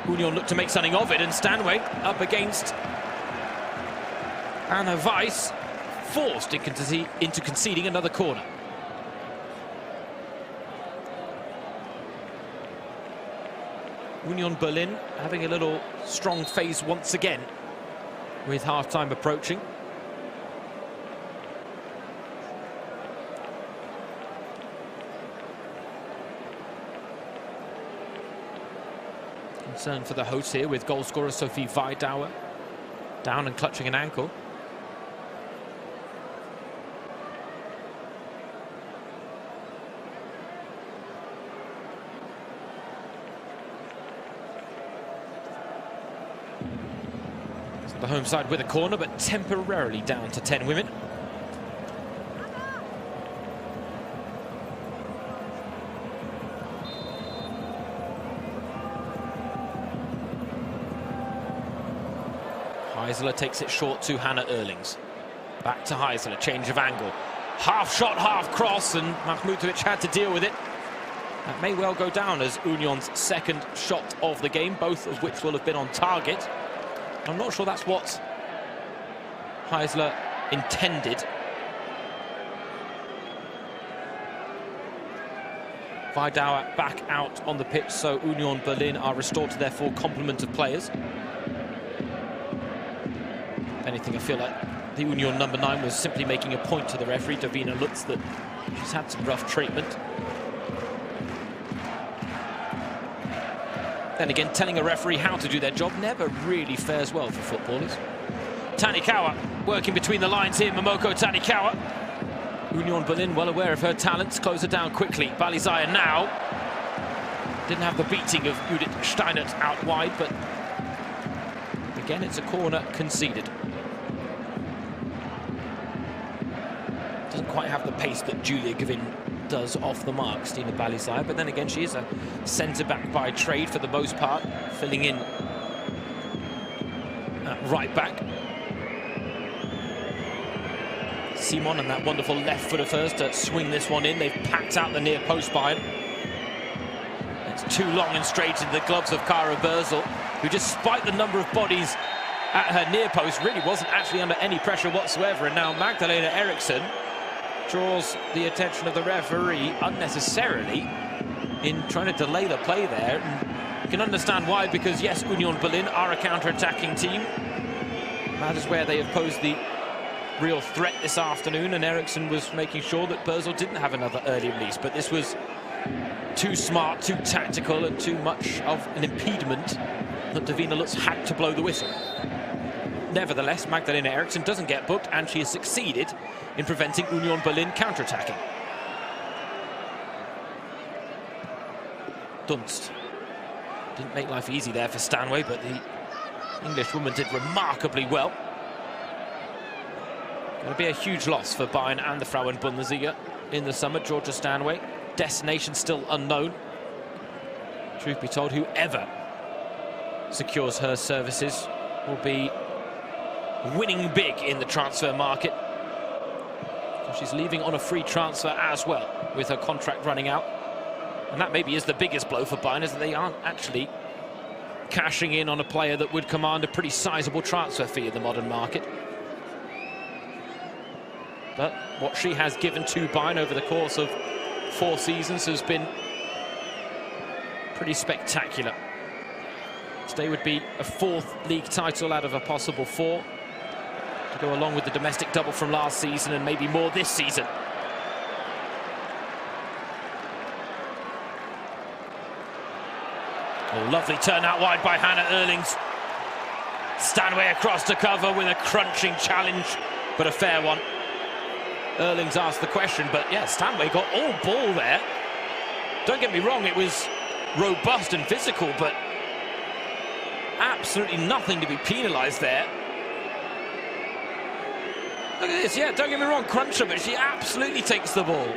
Union look to make something of it, and Stanway up against Anna Weiss, forced into conceding another corner. Union Berlin having a little strong phase once again with half-time approaching. Concern for the hosts here with goalscorer Sophie Weidauer down and clutching an ankle. So the home side with a corner, but temporarily down to 10 women. Heisler takes it short to Hannah Erlings. Back to Heisler, change of angle. Half shot, half cross, and Mahmutovic had to deal with it. That may well go down as Union's second shot of the game, both of which will have been on target. I'm not sure that's what Heisler intended. Weidauer back out on the pitch, so Union Berlin are restored to their full complement of players. If anything, I feel like the Union number 9 was simply making a point to the referee, Davina Lutz, that she's had some rough treatment. Then again, telling a referee how to do their job never really fares well for footballers. Tanikawa working between the lines here, Momoko Tanikawa. Union Berlin well aware of her talents, close her down quickly. Balizaya now. Didn't have the beating of Judith Steinert out wide, but again, it's a corner conceded. Doesn't quite have the pace that Julia Gavin does off the mark, Stina Balizaya, but then again, she is a centre-back by trade for the most part, filling in at right back. Simon and that wonderful left foot of hers to swing this one in. They've packed out the near post Bayern. It's too long and straight into the gloves of Kara Börsel, who, despite the number of bodies at her near post, really wasn't actually under any pressure whatsoever. And now Magdalena Eriksson draws the attention of the referee unnecessarily in trying to delay the play there. And you can understand why, because yes, Union Berlin are a counter-attacking team. That is where they have posed the real threat this afternoon, and Eriksson was making sure that Börsel didn't have another early release. But this was too smart, too tactical, and too much of an impediment that Davina Lutz had to blow the whistle. Nevertheless, Magdalena Eriksson doesn't get booked, and she has succeeded in preventing Union Berlin counter-attacking. Dunst didn't make life easy there for Stanway, but the Englishwoman did remarkably well. Going to be a huge loss for Bayern and the Frauen-Bundesliga in the summer. Georgia Stanway, destination still unknown. Truth be told, whoever secures her services will be winning big in the transfer market. She's leaving on a free transfer as well, with her contract running out. And that maybe is the biggest blow for Bayern, is that they aren't actually cashing in on a player that would command a pretty sizable transfer fee in the modern market. But what she has given to Bayern over the course of 4 seasons has been pretty spectacular. Today would be a 4th league title out of a possible 4, to go along with the domestic double from last season and maybe more this season. Oh, lovely turn out wide by Hannah Erlings. Stanway across to cover with a crunching challenge, but a fair one. Erlings asked the question, but yeah, Stanway got all ball there. Don't get me wrong, it was robust and physical, but absolutely nothing to be penalised there. Look at this, yeah, don't get me wrong, cruncher, but she absolutely takes the ball.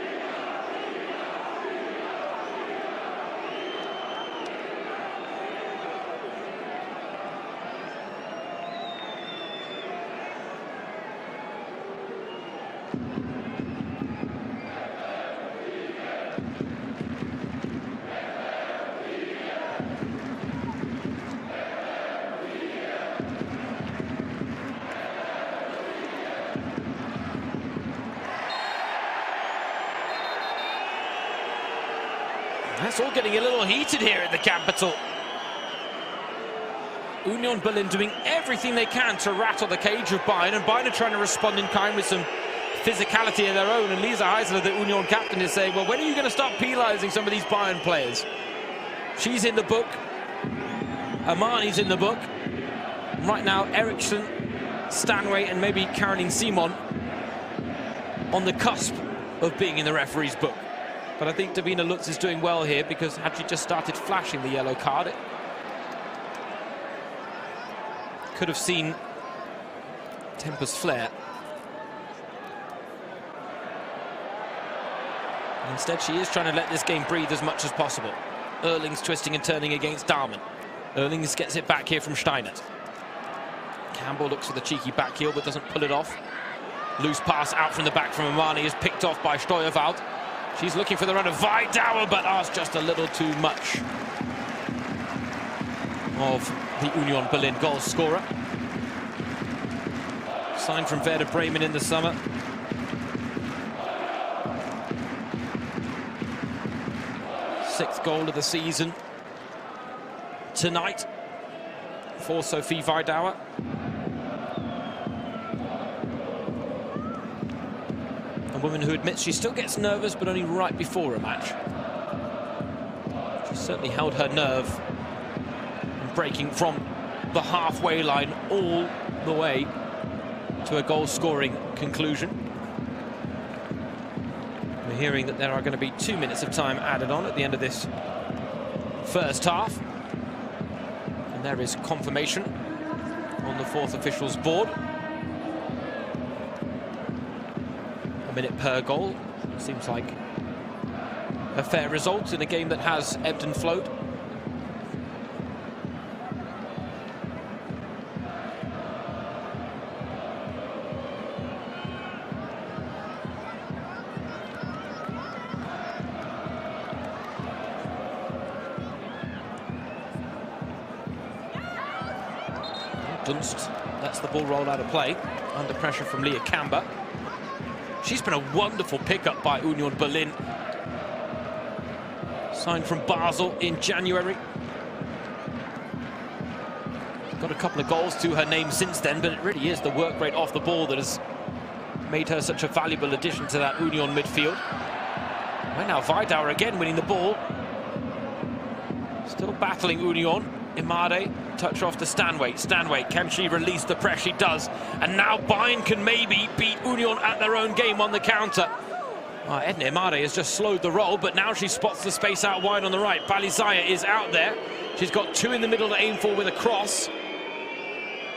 That's all getting a little heated here in the capital. Union Berlin doing everything they can to rattle the cage of Bayern, and Bayern are trying to respond in kind with some physicality of their own. And Lisa Heisler, the Union captain, is saying, well, when are you going to start penalising some of these Bayern players? She's in the book. Amani's in the book. Right now, Eriksson, Stanway, and maybe Caroline Simon on the cusp of being in the referee's book. But I think Davina Lutz is doing well here, because had she just started flashing the yellow card, it could have seen tempers flare. Instead, she is trying to let this game breathe as much as possible. Erlings twisting and turning against Dahlmann. Erlings gets it back here from Steinert. Campbell looks for the cheeky back heel, but doesn't pull it off. Loose pass out from the back from Amani is picked off by Steuerwald. She's looking for the run of Weidauer, but asked just a little too much of the Union Berlin goal scorer. Signed from Werder Bremen in the summer. Sixth goal of the season tonight for Sophie Weidauer. A woman who admits she still gets nervous, but only right before a match. She certainly held her nerve in breaking from the halfway line all the way to a goal-scoring conclusion. We're hearing that there are going to be 2 minutes of time added on at the end of this first half. And there is confirmation on the 4th official's board. Minute per goal. Seems like a fair result in a game that has ebbed and flowed. Dunst lets the ball roll out of play, under pressure from Leah Kamba. She's been a wonderful pickup by Union Berlin. Signed from Basel in January. Got a couple of goals to her name since then, but it really is the work rate off the ball that has made her such a valuable addition to that Union midfield. Right now, Vidauer again winning the ball. Still battling Union. Imade, touch off to Stanway. Stanway, can she release the press? She does. And now Bayern can maybe beat Union at their own game on the counter. Edna Imade has just slowed the roll, but now she spots the space out wide on the right. Balizaya is out there. She's got two in the middle to aim for with a cross.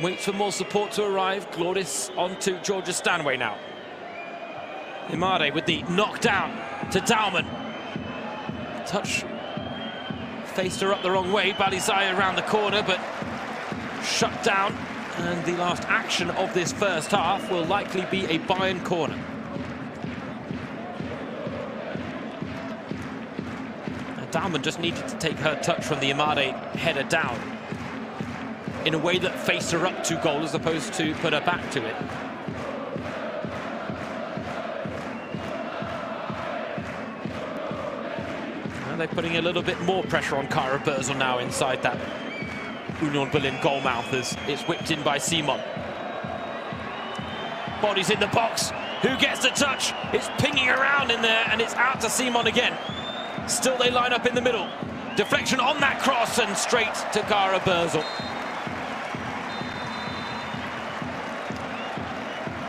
Waits for more support to arrive. Glordis onto Georgia Stanway now. Imade with the knockdown to Dauman. Touch faced her up the wrong way. Balizaya around the corner, but shut down. And the last action of this first half will likely be a Bayern corner. Dauman just needed to take her touch from the Imade header down in a way that faced her up to goal as opposed to put her back to it. Now they're putting a little bit more pressure on Kara Börsel now inside that Union Berlin goal mouth as it's whipped in by Simon. Bodies in the box. Who gets the touch? It's pinging around in there and it's out to Simon again. Still they line up in the middle. Deflection on that cross and straight to Kara Börsel.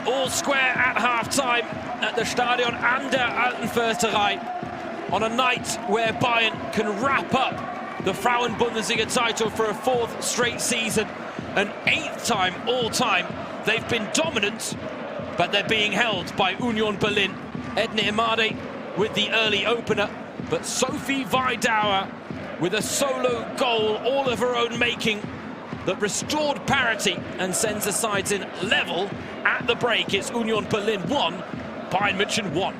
All square at half-time at the Stadion an der Alten Försterei on a night where Bayern can wrap up the Frauen-Bundesliga title for a fourth straight season. An eighth time all-time. They've been dominant, but they're being held by Union Berlin. Edna Imade with the early opener. But Sophie Vidauer with a solo goal, all of her own making, that restored parity and sends the sides in level at the break. It's Union Berlin 1, Bayern Munchen 1.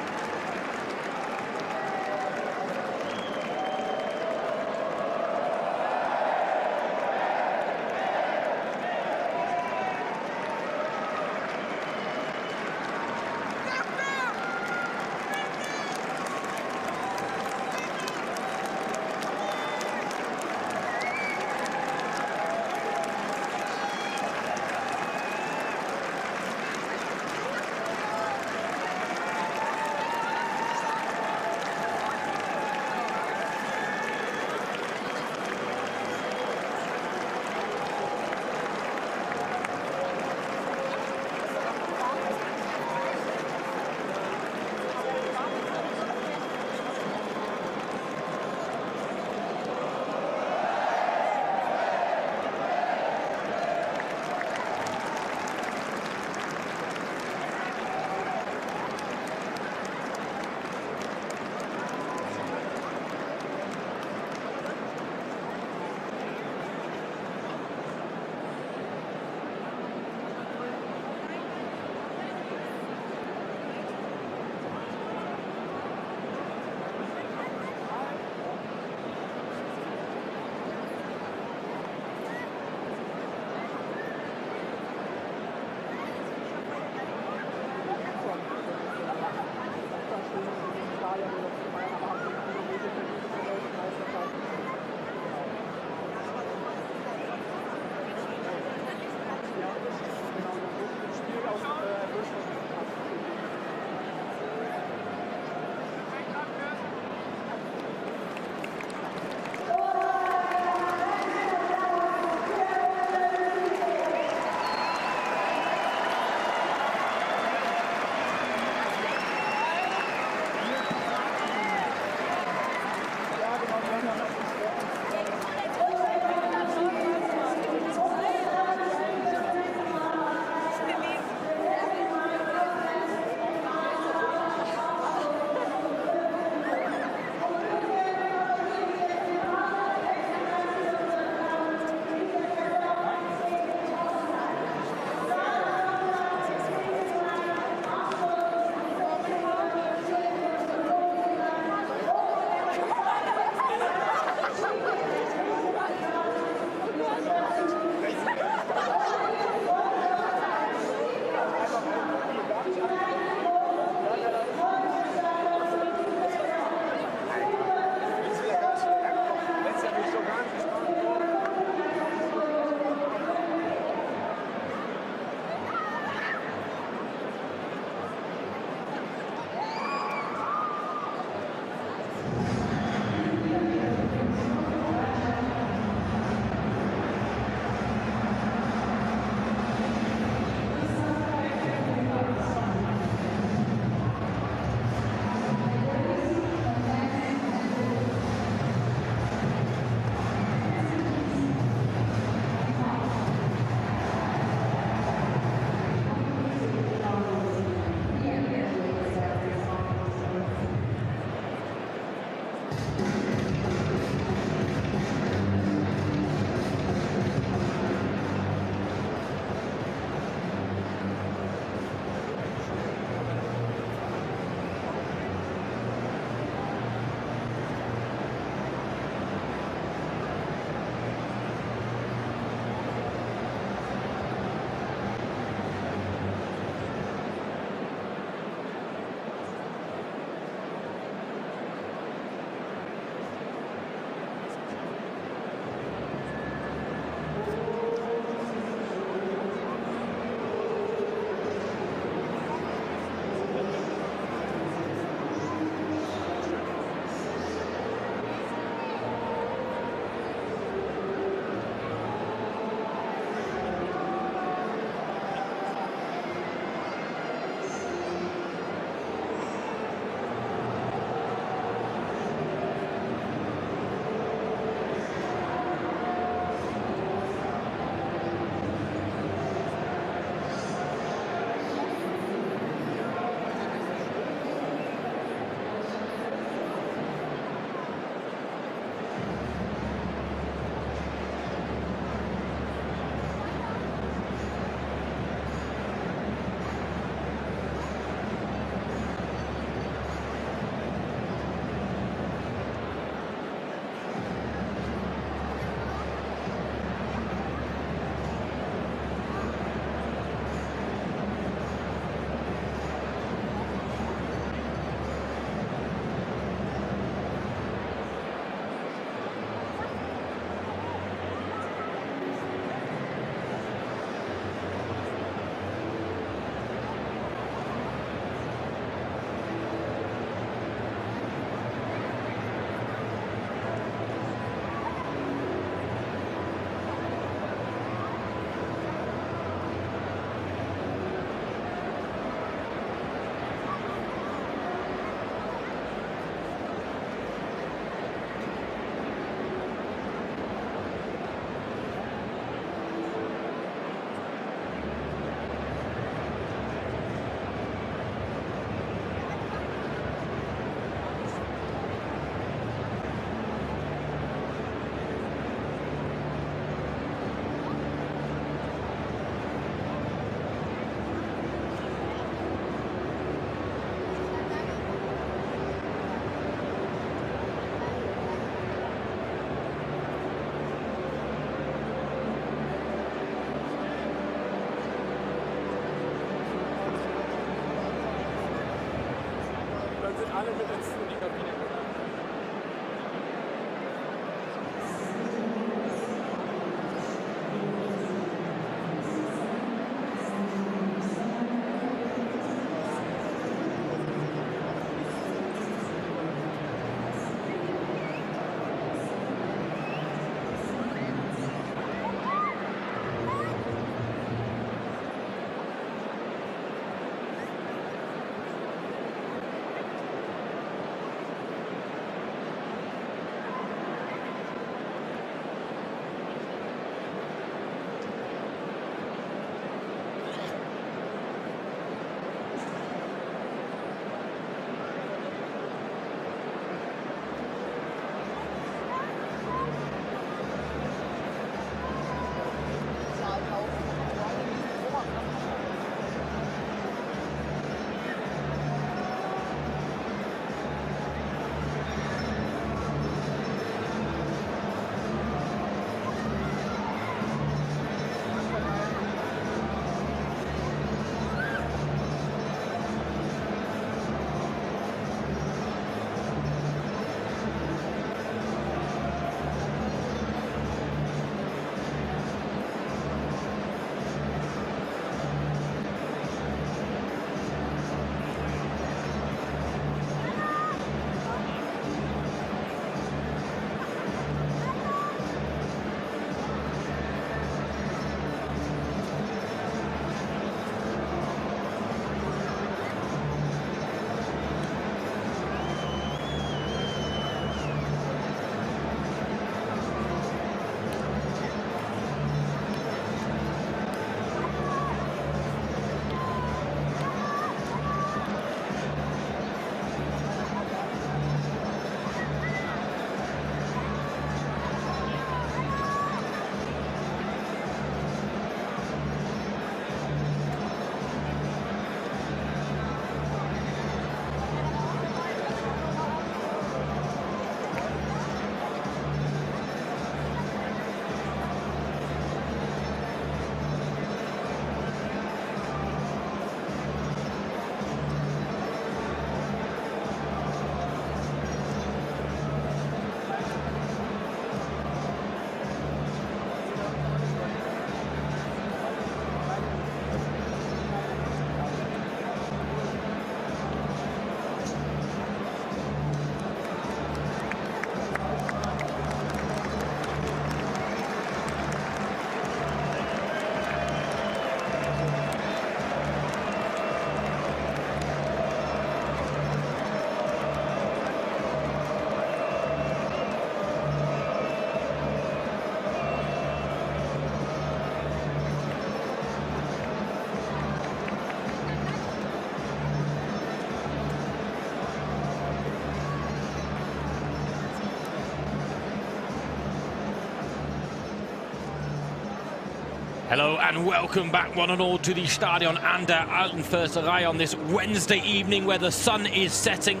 Hello and welcome back one and all to the Stadion an der Alten Försterei on this Wednesday evening where the sun is setting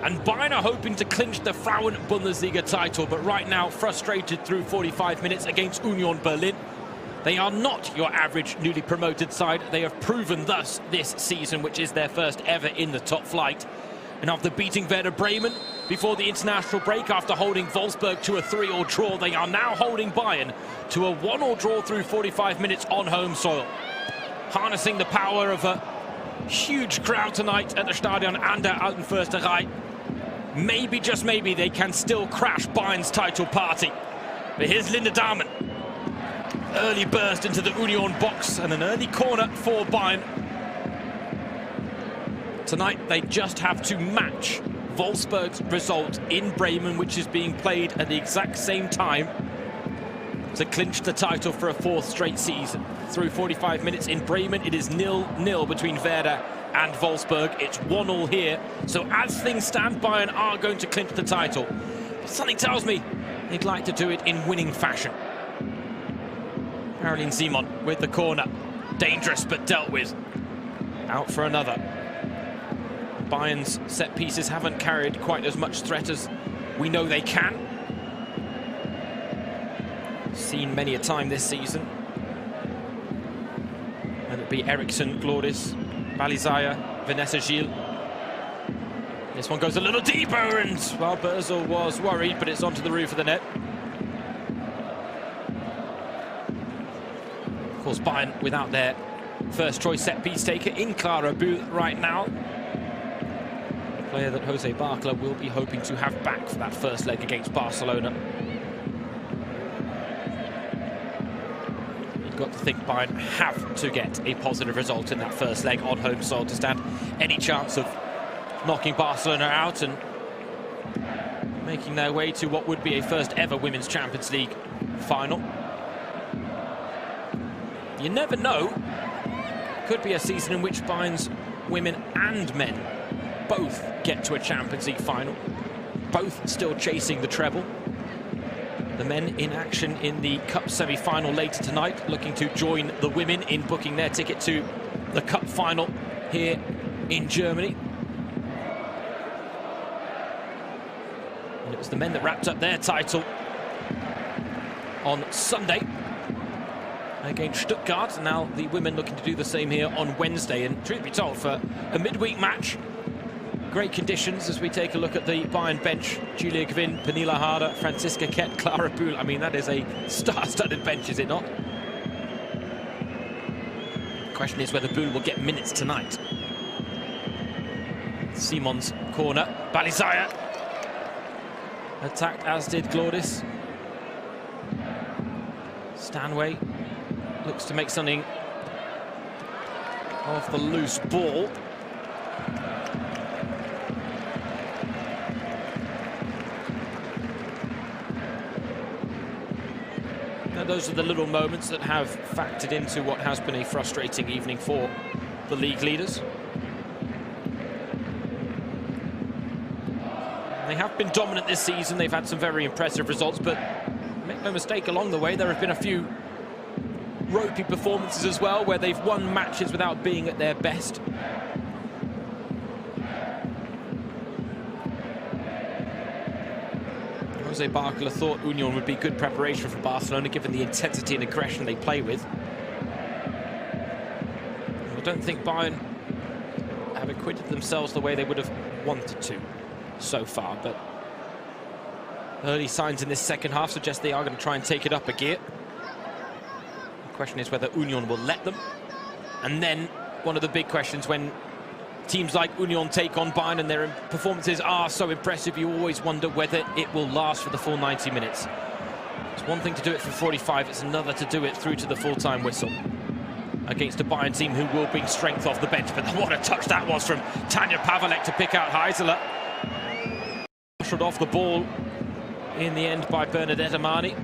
and Bayern are hoping to clinch the Frauen-Bundesliga title, but right now frustrated through 45 minutes against Union Berlin. They are not your average newly promoted side. They have proven thus this season, which is their first ever in the top flight. And after beating Werder Bremen before the international break, after holding Wolfsburg to a 3-3 draw, they are now holding Bayern to a 1-1 draw through 45 minutes on home soil. Harnessing the power of a huge crowd tonight at the Stadion an der Alten Försterei. Maybe, just maybe, they can still crash Bayern's title party. But here's Linda Dahmen. Early burst into the Union box and an early corner for Bayern. Tonight, they just have to match Wolfsburg's result in Bremen, which is being played at the exact same time, to clinch the title for a fourth straight season. Through 45 minutes in Bremen, it is 0-0 between Werder and Wolfsburg. It's 1-1 here. So as things stand, Bayern are going to clinch the title. But something tells me they'd like to do it in winning fashion. Caroline Simon with the corner. Dangerous, but dealt with. Out for another. Bayern's set pieces haven't carried quite as much threat as we know they can. Seen many a time this season. Whether it be Eriksson, Glodis, Balizaya, Vanessa Gilles. This one goes a little deeper, and well, Bözil was worried, but it's onto the roof of the net. Of course, Bayern without their first choice set-piece taker in Clara Bühl right now. A player that Jose Barcla will be hoping to have back for that first leg against Barcelona. You've got to think Bayern have to get a positive result in that first leg on home soil to stand any chance of knocking Barcelona out and making their way to what would be a first ever Women's Champions League final. You never know. Could be a season in which Bayern's women and men both get to a Champions League final, both still chasing the treble. The men in action in the Cup semi-final later tonight, looking to join the women in booking their ticket to the Cup final here in Germany. And it was the men that wrapped up their title on Sunday against Stuttgart. Now the women looking to do the same here on Wednesday. And truth be told, for a midweek match, great conditions as we take a look at the Bayern bench. Julia Gwynn, Pernilla Harder, Franziska Kett, Clara Bühl. I mean, that is a star-studded bench, is it not? The question is whether Bühl will get minutes tonight. Simon's corner. Balizaya attacked, as did Glaudis. Stanway looks to make something of the loose ball. Now, those are the little moments that have factored into what has been a frustrating evening for the league leaders. They have been dominant this season. They've had some very impressive results, but make no mistake, along the way there have been a few ropey performances as well, where they've won matches without being at their best. Jose Barcla thought Union would be good preparation for Barcelona, given the intensity and aggression they play with. I don't think Bayern have acquitted themselves the way they would have wanted to so far, but early signs in this second half suggest they are going to try and take it up a gear. The question is whether Union will let them. And then one of the big questions, when teams like Union take on Bayern and their performances are so impressive, you always wonder whether it will last for the full 90 minutes. It's one thing to do it for 45, it's another to do it through to the full-time whistle against a Bayern team who will bring strength off the bench. But what a touch that was from Tanja Pavelek to pick out Heiseler. Ushered off the ball in the end by Bernadette Amani.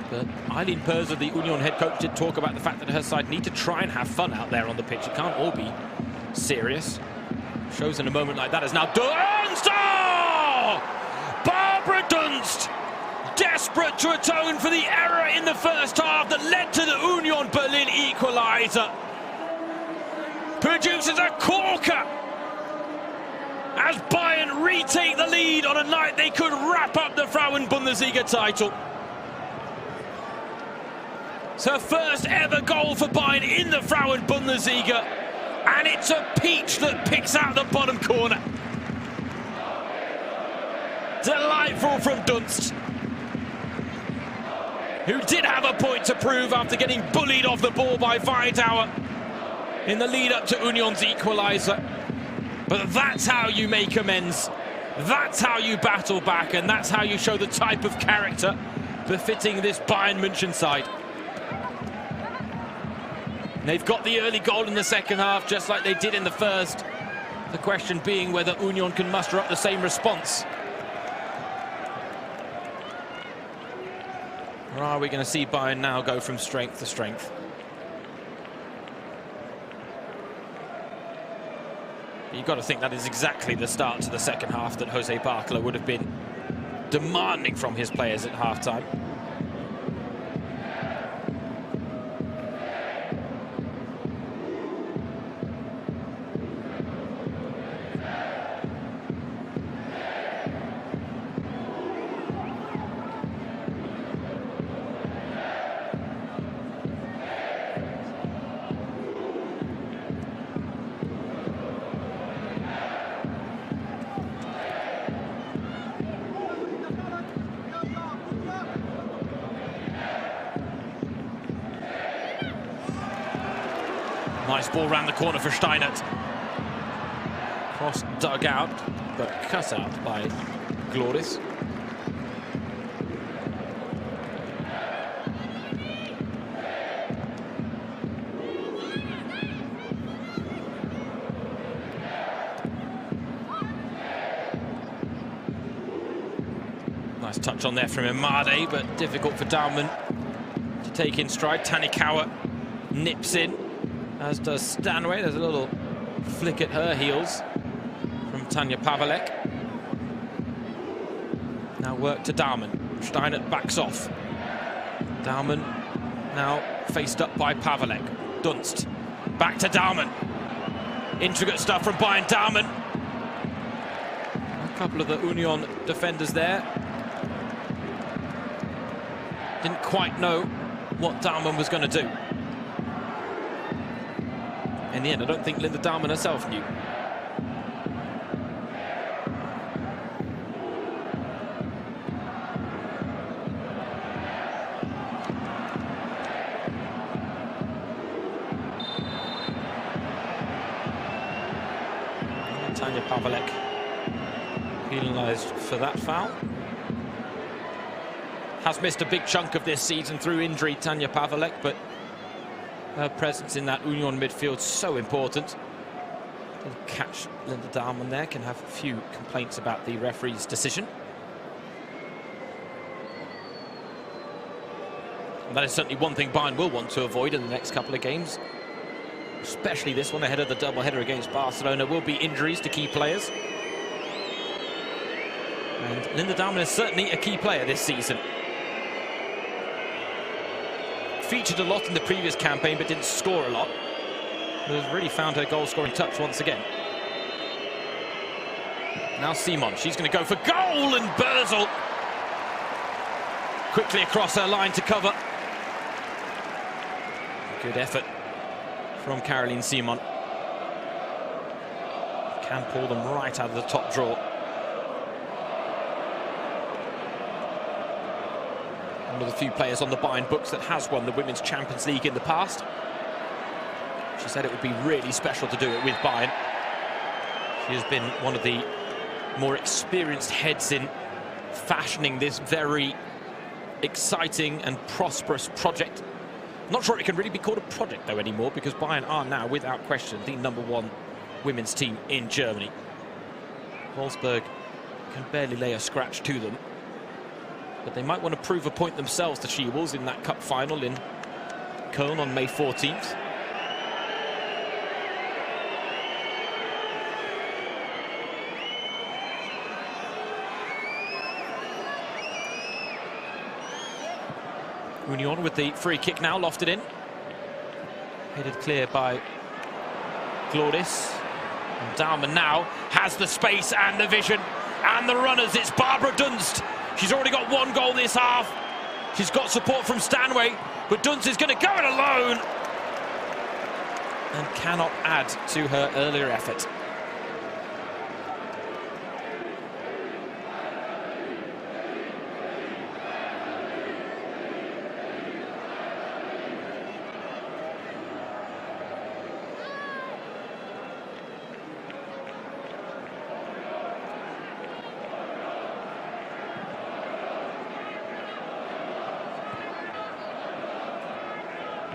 But Eileen Perser, the Union head coach, did talk about the fact that her side need to try and have fun out there on the pitch. It can't all be serious. Shows in a moment like that is now Dunst! Oh! Barbara Dunst! Desperate to atone for the error in the first half that led to the Union Berlin equaliser. Produces a corker as Bayern retake the lead on a night they could wrap up the Frauen-Bundesliga title. It's her first ever goal for Bayern in the Frauen-Bundesliga, and it's a peach that picks out the bottom corner. Delightful from Dunst, who did have a point to prove after getting bullied off the ball by Weidauer in the lead-up to Union's equaliser. But that's how you make amends. That's how you battle back, and that's how you show the type of character befitting this Bayern Munchen side. They've got the early goal in the second half, just like they did in the first. The question being whether Union can muster up the same response. Or are we going to see Bayern now go from strength to strength? You've got to think that is exactly the start to the second half that Jose Barcla would have been demanding from his players at half-time. Nice ball round the corner for Steinert. Cross dug out, but cut out by Gloris. Nice touch on there from Imade, but difficult for Daumann to take in stride. Tanikawa nips in, as does Stanway. There's a little flick at her heels from Tanja Pavelek. Now work to Daumann. Steinert backs off. Daumann now faced up by Pavelek. Dunst back to Daumann. Intricate stuff from Bayern. Daumann. A couple of the Union defenders there didn't quite know what Daumann was going to do. In the end, I don't think Linda Daumann herself knew. Tanja Pavelek penalised for that foul. Has missed a big chunk of this season through injury, Tanja Pavelek, but her presence in that Union midfield so important. Little catch Linda Daumann there, can have a few complaints about the referee's decision. And that is certainly one thing Bayern will want to avoid in the next couple of games, especially this one ahead of the doubleheader against Barcelona. Will be injuries to key players. And Linda Daumann is certainly a key player this season. Featured a lot in the previous campaign, but didn't score a lot. But has really found her goal-scoring touch once again. Now Simon, she's going to go for goal, and Bösel quickly across her line to cover. Good effort from Caroline Simon. Can pull them right out of the top drawer. One of the few players on the Bayern books that has won the Women's Champions League in the past. She said it would be really special to do it with Bayern. She has been one of the more experienced heads in fashioning this very exciting and prosperous project. Not sure it can really be called a project though anymore, because Bayern are now, without question, the #1 women's team in Germany. Wolfsburg can barely lay a scratch to them, but they might want to prove a point themselves to She-Wolves in that cup final in Köln on May 14th. Union with the free kick now, lofted in. Headed clear by Gloris. And Daumann now has the space and the vision and the runners. It's Barbara Dunst. She's already got 1 goal this half. She's got support from Stanway, but Dunst is going to go it alone and cannot add to her earlier effort.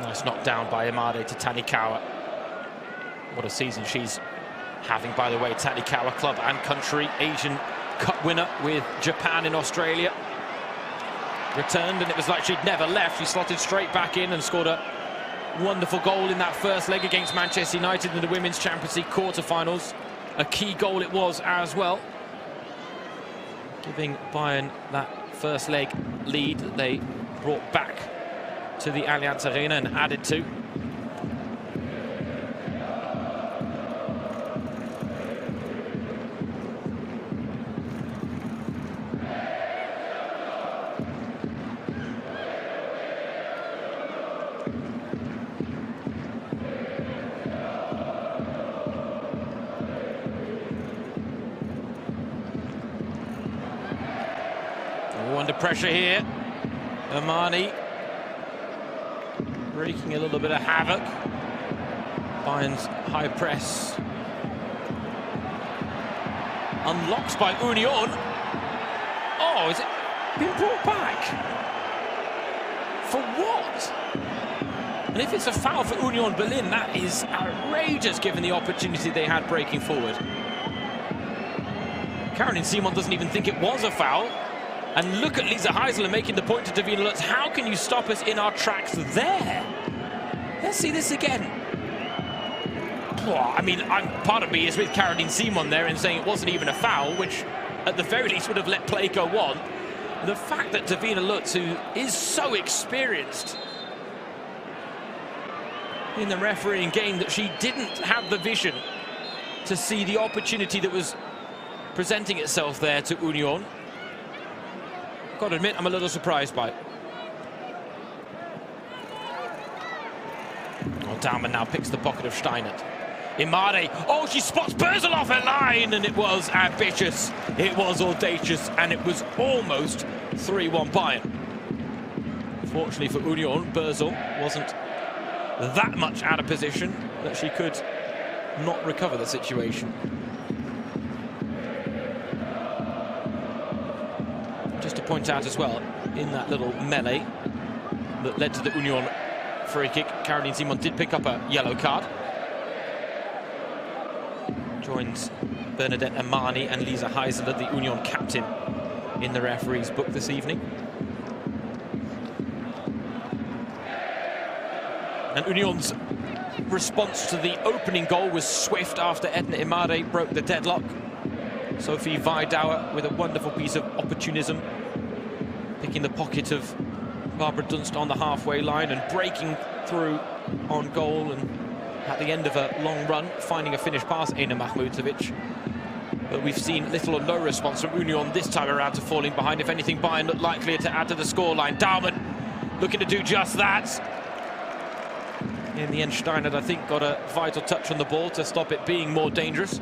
Nice knockdown by Imade to Tanikawa. What a season she's having, by the way. Tanikawa, club and country Asian Cup winner with Japan in Australia. Returned, and it was like she'd never left. She slotted straight back in and scored a wonderful goal in that first leg against Manchester United in the Women's Champions League quarter-finals. A key goal it was as well, giving Bayern that first leg lead that they brought back to the Allianz Arena and added to. Under pressure here, Amani wreaking a little bit of havoc. Bayern's high press. Unlocked by Union. Oh, is it been brought back? For what? And if it's a foul for Union Berlin, that is outrageous given the opportunity they had breaking forward. Caroline Simon doesn't even think it was a foul. And look at Lisa Heisler making the point to Davina Lutz. How can you stop us in our tracks there? Let's see this again. I mean, part of me is with Caroline Simon there and saying it wasn't even a foul, which at the very least would have let play go on. The fact that Davina Lutz, who is so experienced in the refereeing game, that she didn't have the vision to see the opportunity that was presenting itself there to Union. I've got to admit, I'm a little surprised by it. Oh, Daumann now picks the pocket of Steinert. Imade, oh, she spots Bösel off her line, and it was ambitious, it was audacious, and it was almost 3-1 Bayern. Fortunately for Union, Bösel wasn't that much out of position that she could not recover the situation. Just to point out as well, in that little melee that led to the Union free kick, Caroline Simon did pick up a yellow card. Joins Bernadette Amani and Lisa Heisler, the Union captain, in the referee's book this evening. And Union's response to the opening goal was swift after Edna Imade broke the deadlock. Sophie Weidauer with a wonderful piece of opportunism, picking the pocket of Barbara Dunst on the halfway line and breaking through on goal, and at the end of a long run, finding a finish past Ena Mahmutovic. But we've seen little or no response from Union this time around to falling behind. If anything, Bayern looked likelier to add to the scoreline. Daumann looking to do just that. In the end, Steinert, I think, got a vital touch on the ball to stop it being more dangerous.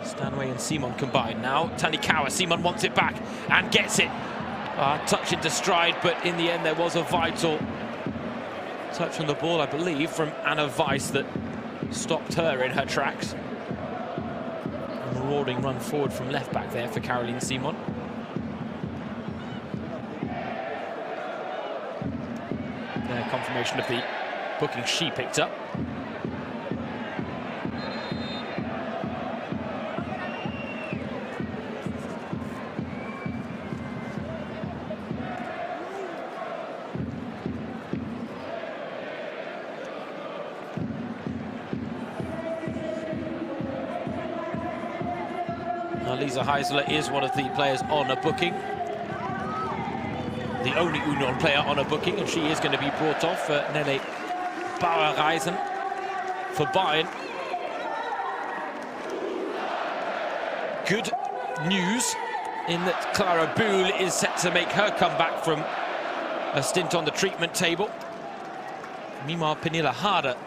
Stanway and Simon combined now. Tanikawa, Simon wants it back and gets it. Touch into stride, but in the end there was a vital touch on the ball, I believe, from Anna Weiss that stopped her in her tracks. A marauding run forward from left back there for Caroline Simon. Their confirmation of the booking she picked up. Lisa Heisler is one of the players on a booking. The only Union player on a booking, and she is going to be brought off for Nele Bauer-Reisen for Bayern. Good news in that Clara Bühl is set to make her comeback from a stint on the treatment table. Meanwhile, Pernilla Harder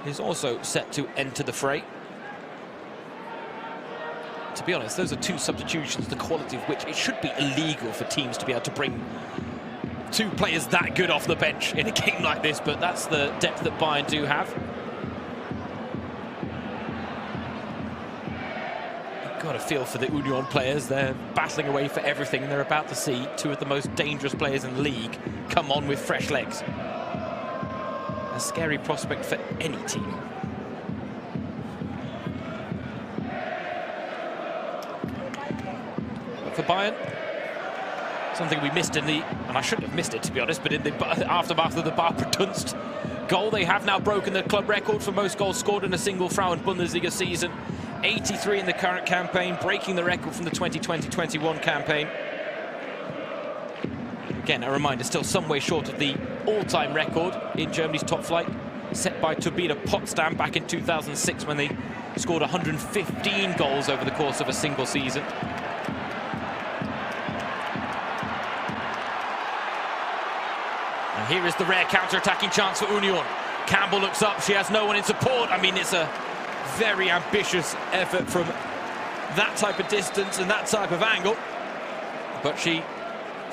is also set to enter the fray. To be honest, those are two substitutions, the quality of which it should be illegal for teams to be able to bring two players that good off the bench in a game like this, but that's the depth that Bayern do have. You've got a feel for the Union players. They're battling away for everything. They're about to see two of the most dangerous players in the league come on with fresh legs. A scary prospect for any team. For Bayern, something we missed in the, and I shouldn't have missed it to be honest, but in the aftermath of the Barbara Dunst goal, they have now broken the club record for most goals scored in a single Frauen-Bundesliga season. 83 in the current campaign, breaking the record from the 2020-21 campaign. Again, a reminder, still some way short of the all-time record in Germany's top flight, set by Turbine Potsdam back in 2006 when they scored 115 goals over the course of a single season. Here is the rare counter-attacking chance for Union. Campbell looks up, she has no one in support. I mean, it's a very ambitious effort from that type of distance and that type of angle. But she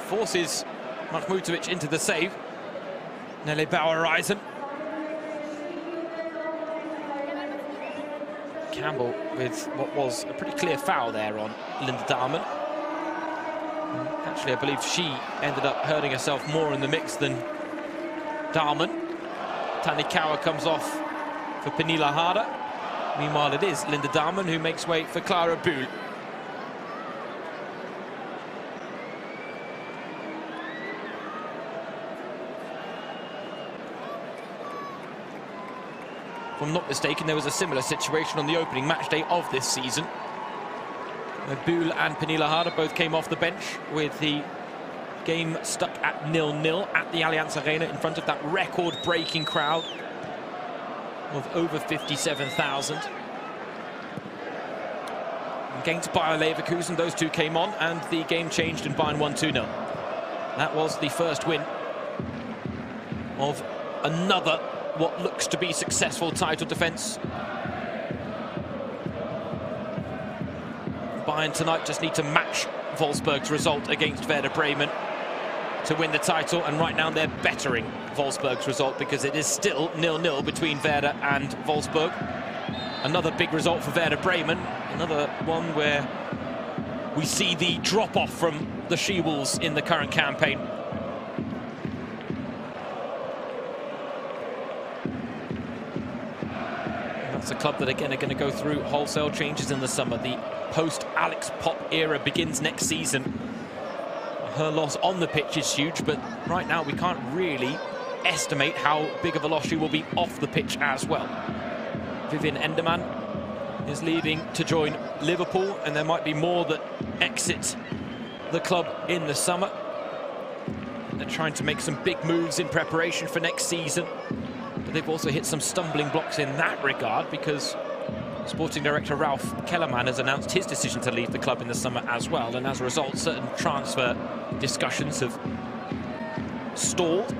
forces Mahmutovic into the save. Nelle Bauer-Reisen. Campbell with what was a pretty clear foul there on Linda Dahlmann. Actually, I believe she ended up hurting herself more in the mix than Dahlmann. Tanikawa comes off for Pernilla Harder. Meanwhile, it is Linda Dahlmann who makes way for Clara Bühl. If I'm not mistaken, there was a similar situation on the opening match day of this season. Bühl and Pernilla Harder both came off the bench with the game stuck at 0-0 at the Allianz Arena in front of that record-breaking crowd of over 57,000. Against Bayer Leverkusen, those two came on and the game changed and Bayern won 2-0. That was the first win of another what looks to be successful title defence. Bayern tonight just need to match Wolfsburg's result against Werder Bremen to win the title, and right now they're bettering Wolfsburg's result because it is still 0-0 between Werder and Wolfsburg. Another big result for Werder Bremen, another one where we see the drop-off from the She-Wolves in the current campaign. That's a club that again are going to go through wholesale changes in the summer. The post-Alex Popp era begins next season. Her loss on the pitch is huge, but right now we can't really estimate how big of a loss she will be off the pitch as well. Vivian Enderman is leaving to join Liverpool, and there might be more that exit the club in the summer. They're trying to make some big moves in preparation for next season, but they've also hit some stumbling blocks in that regard because Sporting Director Ralf Kellerman has announced his decision to leave the club in the summer as well, and as a result certain transfer discussions have stalled.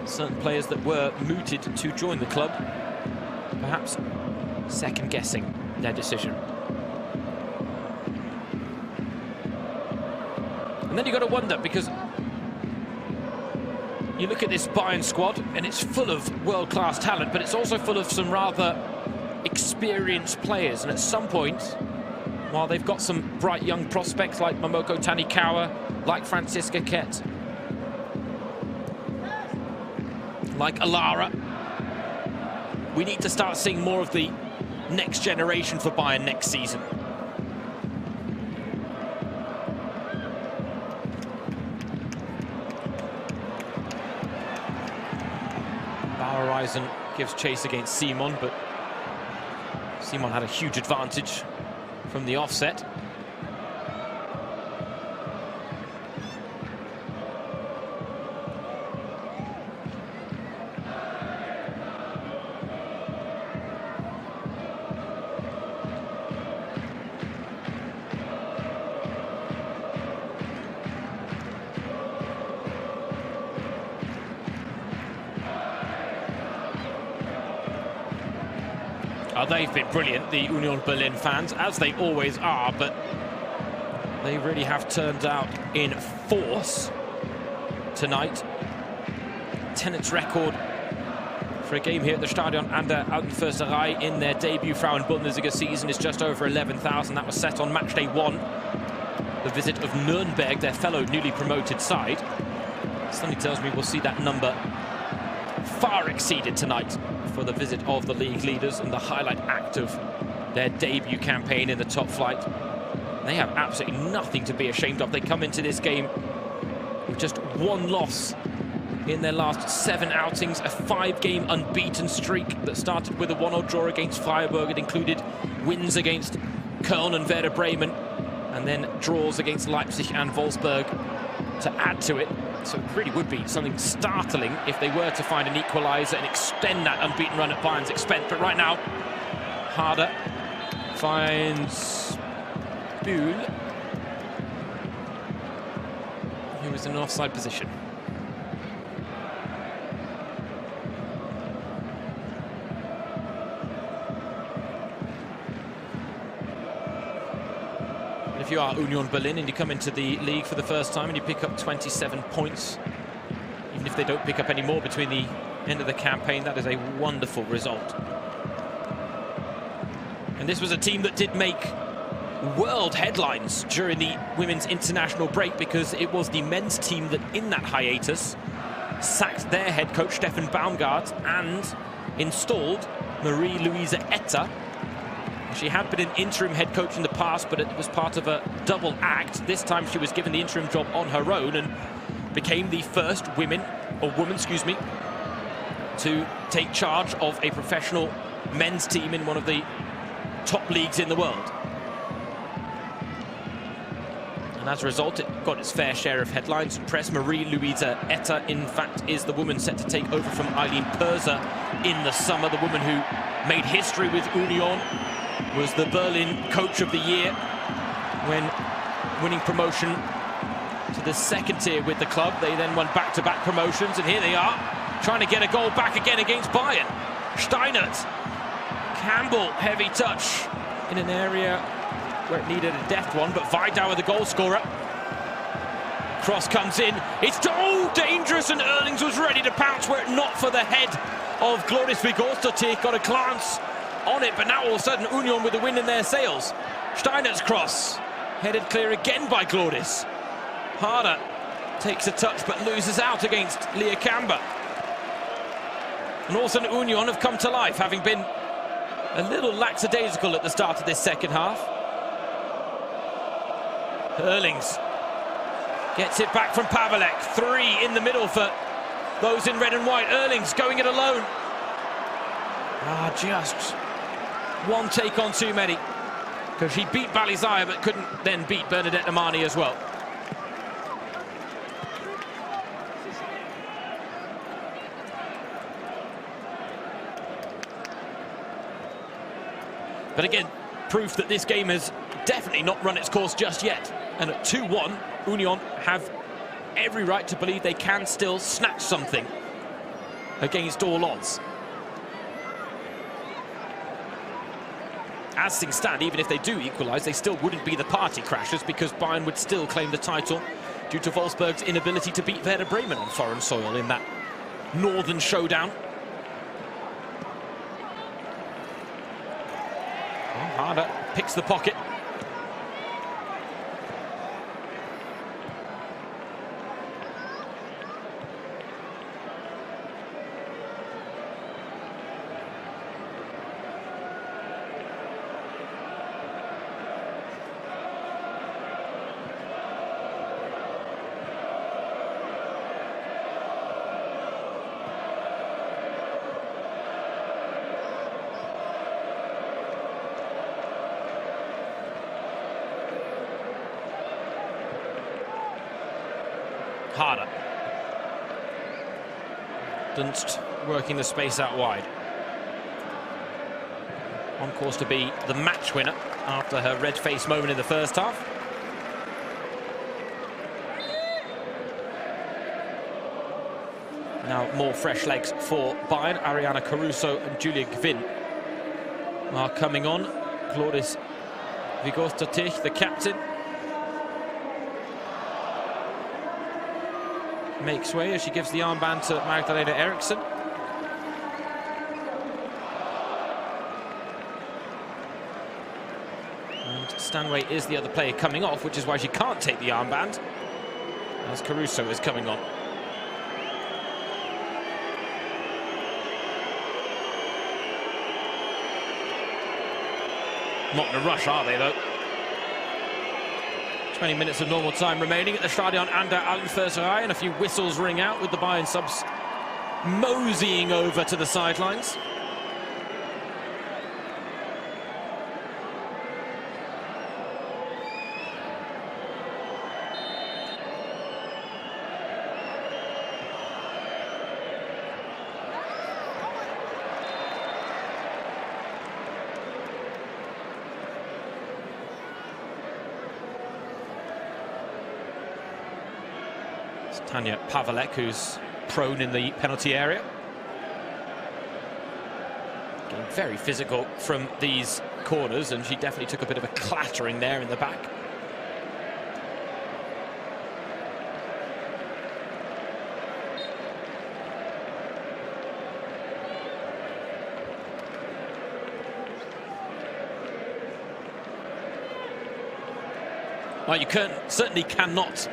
Certain players that were mooted to join the club perhaps second-guessing their decision. And then you've got to wonder, because you look at this Bayern squad and it's full of world-class talent, but it's also full of some rather experienced players, and at some point, while they've got some bright young prospects like Momoko Tanikawa, like Franziska Kett, like Alara, we need to start seeing more of the next generation for Bayern next season. Bauer-Reisen gives chase against Simon, but Simon had a huge advantage from the offset. They've been brilliant, the Union Berlin fans, as they always are, but they really have turned out in force tonight. Attendance record for a game here at the Stadion an der Alten Försterei in their debut Frauen-Bundesliga season is just over 11,000. That was set on match day 1, the visit of Nürnberg, their fellow newly promoted side. Something tells me we'll see that number far exceeded tonight for the visit of the league leaders and the highlight act of their debut campaign in the top flight. They have absolutely nothing to be ashamed of. They come into this game with just one loss in their last 7 outings, a 5-game unbeaten streak that started with a 1-0 draw against Freiburg. It included wins against Köln and Werder Bremen, and then draws against Leipzig and Wolfsburg to add to it. So it really would be something startling if they were to find an equaliser and extend that unbeaten run at Bayern's expense. But right now, Harder finds Bühl, who is in an offside position. If you are Union Berlin and you come into the league for the first time and you pick up 27 points, you've Even if they don't pick up any more between the end of the campaign, that is a wonderful result. And this was a team that did make world headlines during the women's international break, because it was the men's team that, in that hiatus, sacked their head coach Stefan Baumgart and installed Marie-Louise Etter. She had been an interim head coach in the past, but it was part of a double act. This time she was given the interim job on her own and became the first woman, to take charge of a professional men's team in one of the top leagues in the world. And as a result, it got its fair share of headlines and press. Marie-Louise Etter, in fact, is the woman set to take over from Eileen Perser in the summer. The woman who made history with Union, was the Berlin Coach of the Year when winning promotion to the second tier with the club. They then won back-to-back promotions, and here they are, trying to get a goal back again against Bayern. Steinert, Campbell, heavy touch in an area where it needed a deft one, but Vidauer, the goal scorer. Cross comes in, it's dangerous, and Erlings was ready to pounce were it not for the head of Glorice Vigorstotic. Got a glance on it, but now all of a sudden Union with the wind in their sails. Steinert's cross, headed clear again by Glorice. Harder takes a touch but loses out against Leah Camber. And all of a sudden Union have come to life, having been a little lackadaisical at the start of this second half. Erlings gets it back from Pavelek. 3 in the middle for those in red and white. Erlings going it alone. Just one take on too many, because she beat Balizaya but couldn't then beat Bernadette Amani as well. But again, proof that this game has definitely not run its course just yet. And at 2-1, Union have every right to believe they can still snatch something against all odds. As things stand, even if they do equalise, they still wouldn't be the party crashers, because Bayern would still claim the title due to Wolfsburg's inability to beat Werder Bremen on foreign soil in that northern showdown. Harder picks the pocket. Harder. Dunst working the space out wide. On course to be the match winner after her red-faced moment in the first half. Now more fresh legs for Bayern. Ariana Caruso and Julia Gwynn are coming on. Glorice Vigorstotic, the captain, makes way as she gives the armband to Magdalena Eriksson. And Stanway is the other player coming off, which is why she can't take the armband, as Caruso is coming on. Not in a rush, are they, though? 20 minutes of normal time remaining at the Stadion an der Alten Försterei, and a few whistles ring out with the Bayern subs moseying over to the sidelines. Tanja Pavelek, who's prone in the penalty area. Getting very physical from these corners, and she definitely took a bit of a clattering there in the back. Well, you certainly cannot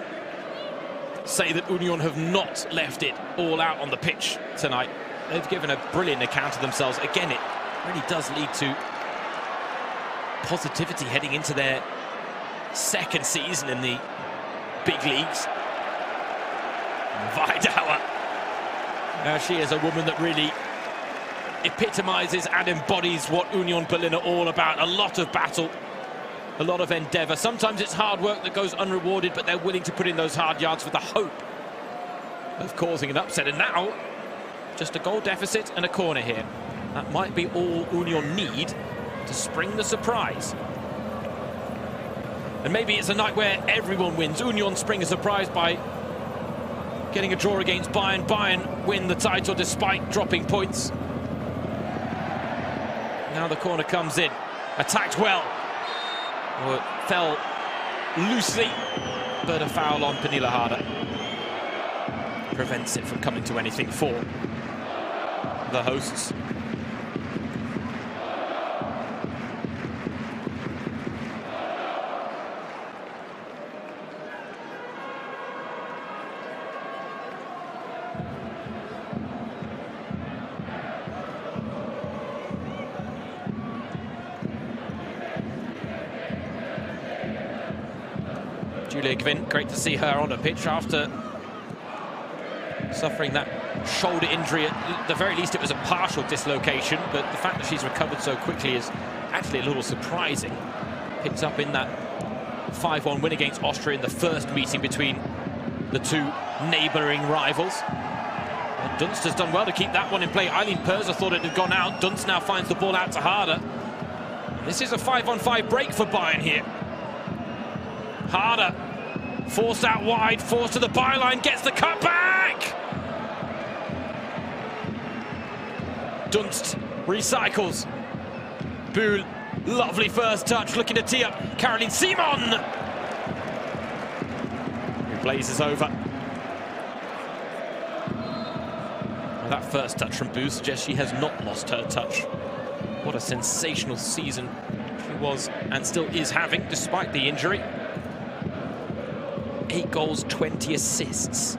say that Union have not left it all out on the pitch tonight. They've given a brilliant account of themselves. Again, it really does lead to positivity heading into their second season in the big leagues. Weidauer. She is a woman that really epitomizes and embodies what Union Berlin are all about. A lot of battle, a lot of endeavor. Sometimes it's hard work that goes unrewarded, but they're willing to put in those hard yards with the hope of causing an upset. And now, just a goal deficit and a corner here. That might be all Union need to spring the surprise. And maybe it's a night where everyone wins. Union spring a surprise by getting a draw against Bayern. Bayern win the title despite dropping points. Now the corner comes in. Attacked well. Well, it fell loosely, but a foul on Pernille Harder prevents it from coming to anything for the hosts. Julia Gwynn, great to see her on a pitch after suffering that shoulder injury. At the very least, it was a partial dislocation, but the fact that she's recovered so quickly is actually a little surprising. Picked up in that 5-1 win against Austria in the first meeting between the two neighbouring rivals. And Dunst has done well to keep that one in play. Eileen Perser thought it had gone out. Dunst now finds the ball out to Harder. This is a 5-on-5 break for Bayern here. Harder, forced out wide, forced to the byline, gets the cut back! Dunst recycles. Buhl, lovely first touch, looking to tee up Caroline Simon! Who blazes over. Well, that first touch from Buhl suggests she has not lost her touch. What a sensational season she was and still is having, despite the injury. 8 goals, 20 assists.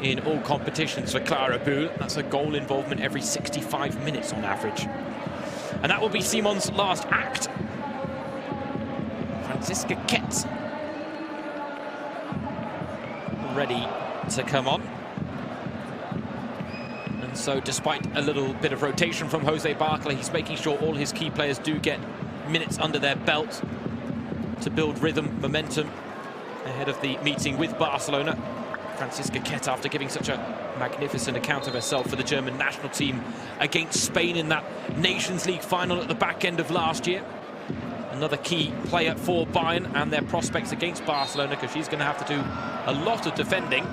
In all competitions for Clara Buhl. That's a goal involvement every 65 minutes on average. And that will be Simon's last act. Franziska Ketz ready to come on. And so despite a little bit of rotation from Jose Barclay, he's making sure all his key players do get minutes under their belt to build rhythm, momentum ahead of the meeting with Barcelona. Franziska Ketz, after giving such a magnificent account of herself for the German national team against Spain in that Nations League final at the back end of last year. Another key player for Bayern and their prospects against Barcelona, because she's going to have to do a lot of defending.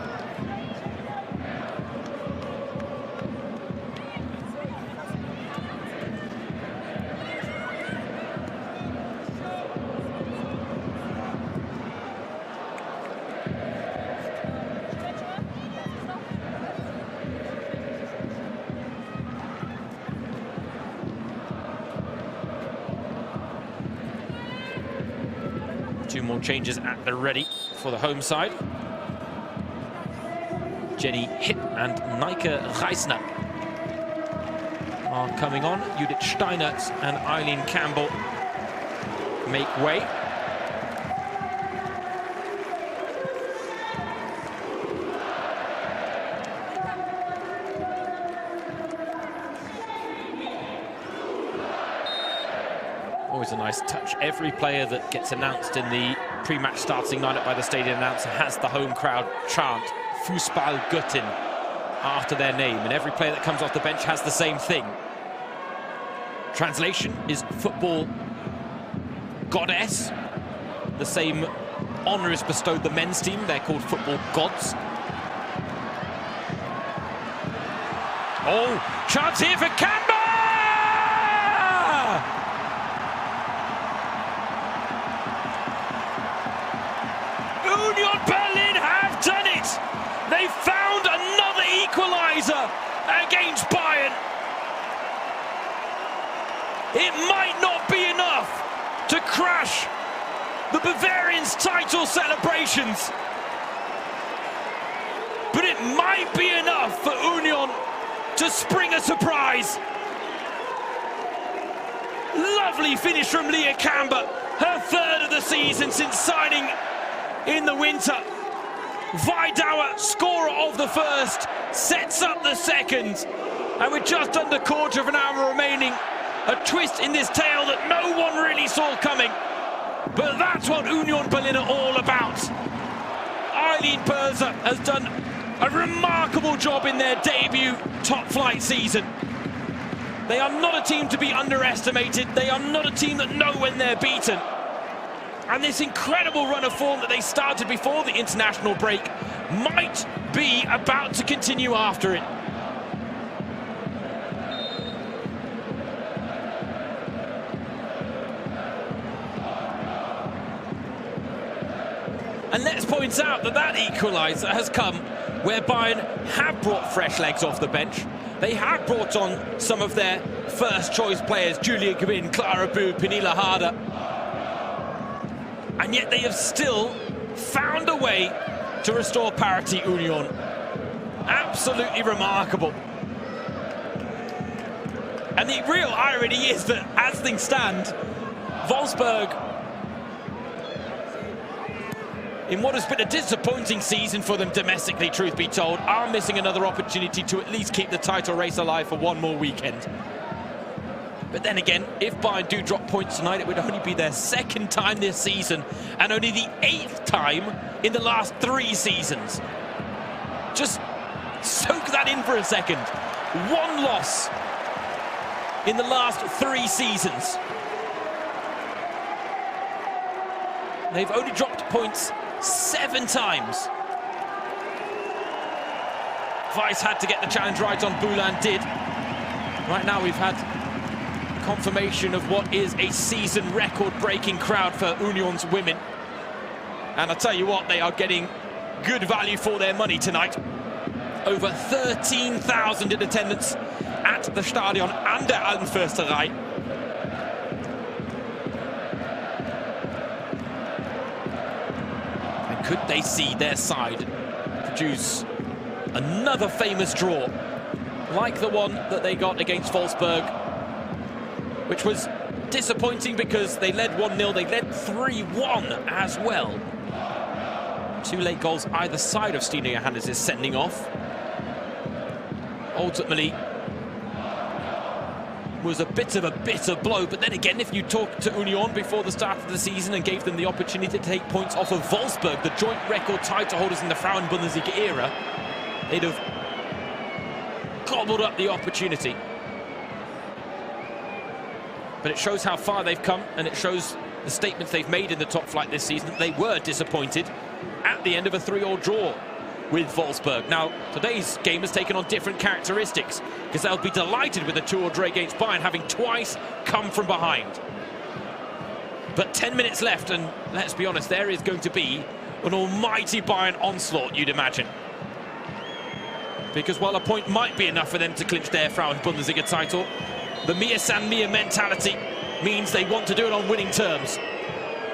Two more changes at the ready for the home side. Jenny Hipp and Nike Reisner are coming on. Judith Steinert and Eileen Campbell make way. Always a nice touch. Every player that gets announced in the pre-match starting lineup by the stadium announcer has the home crowd chant Fußballgöttin after their name, and every player that comes off the bench has the same thing. Translation is football goddess. The same honor is bestowed the men's team. They're called football gods. Oh, chance here for Campbell! Union Berlin have done it! They found another equaliser against Bayern. It might not be enough, crash the Bavarians' title celebrations. But it might be enough for Union to spring a surprise. Lovely finish from Leah Camber, her third of the season since signing in the winter. Vidauer, scorer of the first, sets up the second. And with just under quarter of an hour remaining, a twist in this tale that no one really saw coming. But that's what Union Berlin are all about. Eileen Perser has done a remarkable job in their debut top-flight season. They are not a team to be underestimated. They are not a team that know when they're beaten. And this incredible run of form that they started before the international break might be about to continue after it. And let's point out that that equaliser has come where Bayern have brought fresh legs off the bench. They have brought on some of their first-choice players, Julia Gwynn, Clara Boo, Pernilla Harder. And yet they have still found a way to restore parity, Union. Absolutely remarkable. And the real irony is that, as things stand, Wolfsburg, in what has been a disappointing season for them domestically, truth be told, are missing another opportunity to at least keep the title race alive for one more weekend. But then again, if Bayern do drop points tonight, it would only be their second time this season and only the 8th time in the last 3 seasons. Just soak that in for a second. 1 loss in the last 3 seasons. They've only dropped points 7 times. Weiss had to get the challenge right on, Boulan did. Right now we've had confirmation of what is a season record-breaking crowd for Union's women. And I'll tell you what, they are getting good value for their money tonight. Over 13,000 in attendance at the Stadion an der Alten Försterei. And could they see their side produce another famous draw, like the one that they got against Wolfsburg, which was disappointing because they led 1-0, they led 3-1 as well. 2 late goals either side of Stina Johannes' sending off. Ultimately, was a bit of a bitter blow, but then again, if you talked to Union before the start of the season and gave them the opportunity to take points off of Wolfsburg, the joint record title holders in the Frauen-Bundesliga era, they'd have gobbled up the opportunity. But it shows how far they've come, and it shows the statements they've made in the top flight this season. They were disappointed at the end of a 3-3 draw with Wolfsburg. Now, today's game has taken on different characteristics, because they'll be delighted with a 2-2 draw against Bayern, having twice come from behind. But 10 minutes left, and let's be honest, there is going to be an almighty Bayern onslaught, you'd imagine. Because while a point might be enough for them to clinch their Frauen-Bundesliga title, the Mir San Mir mentality means they want to do it on winning terms.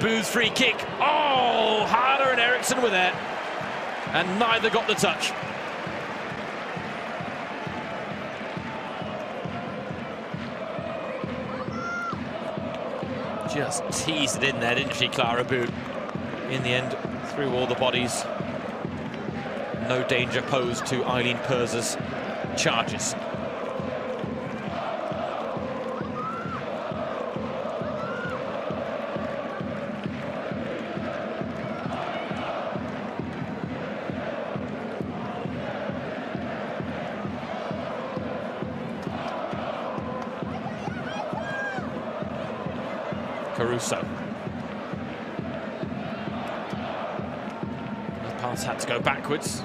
Booth's free kick. Oh, Harder and Eriksson were there, and neither got the touch. Just teased it in there, didn't she, Clara Boo? In the end, through all the bodies. No danger posed to Eileen Perser's charges. Caruso. The pass had to go backwards.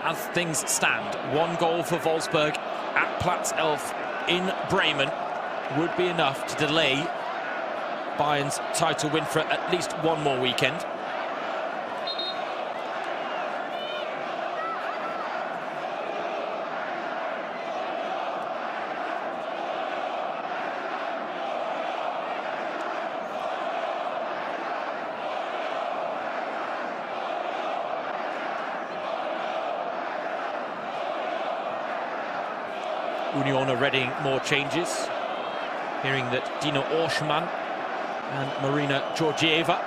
As things stand, 1 goal for Wolfsburg at Platz 11 in Bremen would be enough to delay Bayern's title win for at least one more weekend. Union are readying more changes. Hearing that Dina Orschmann and Marina Georgieva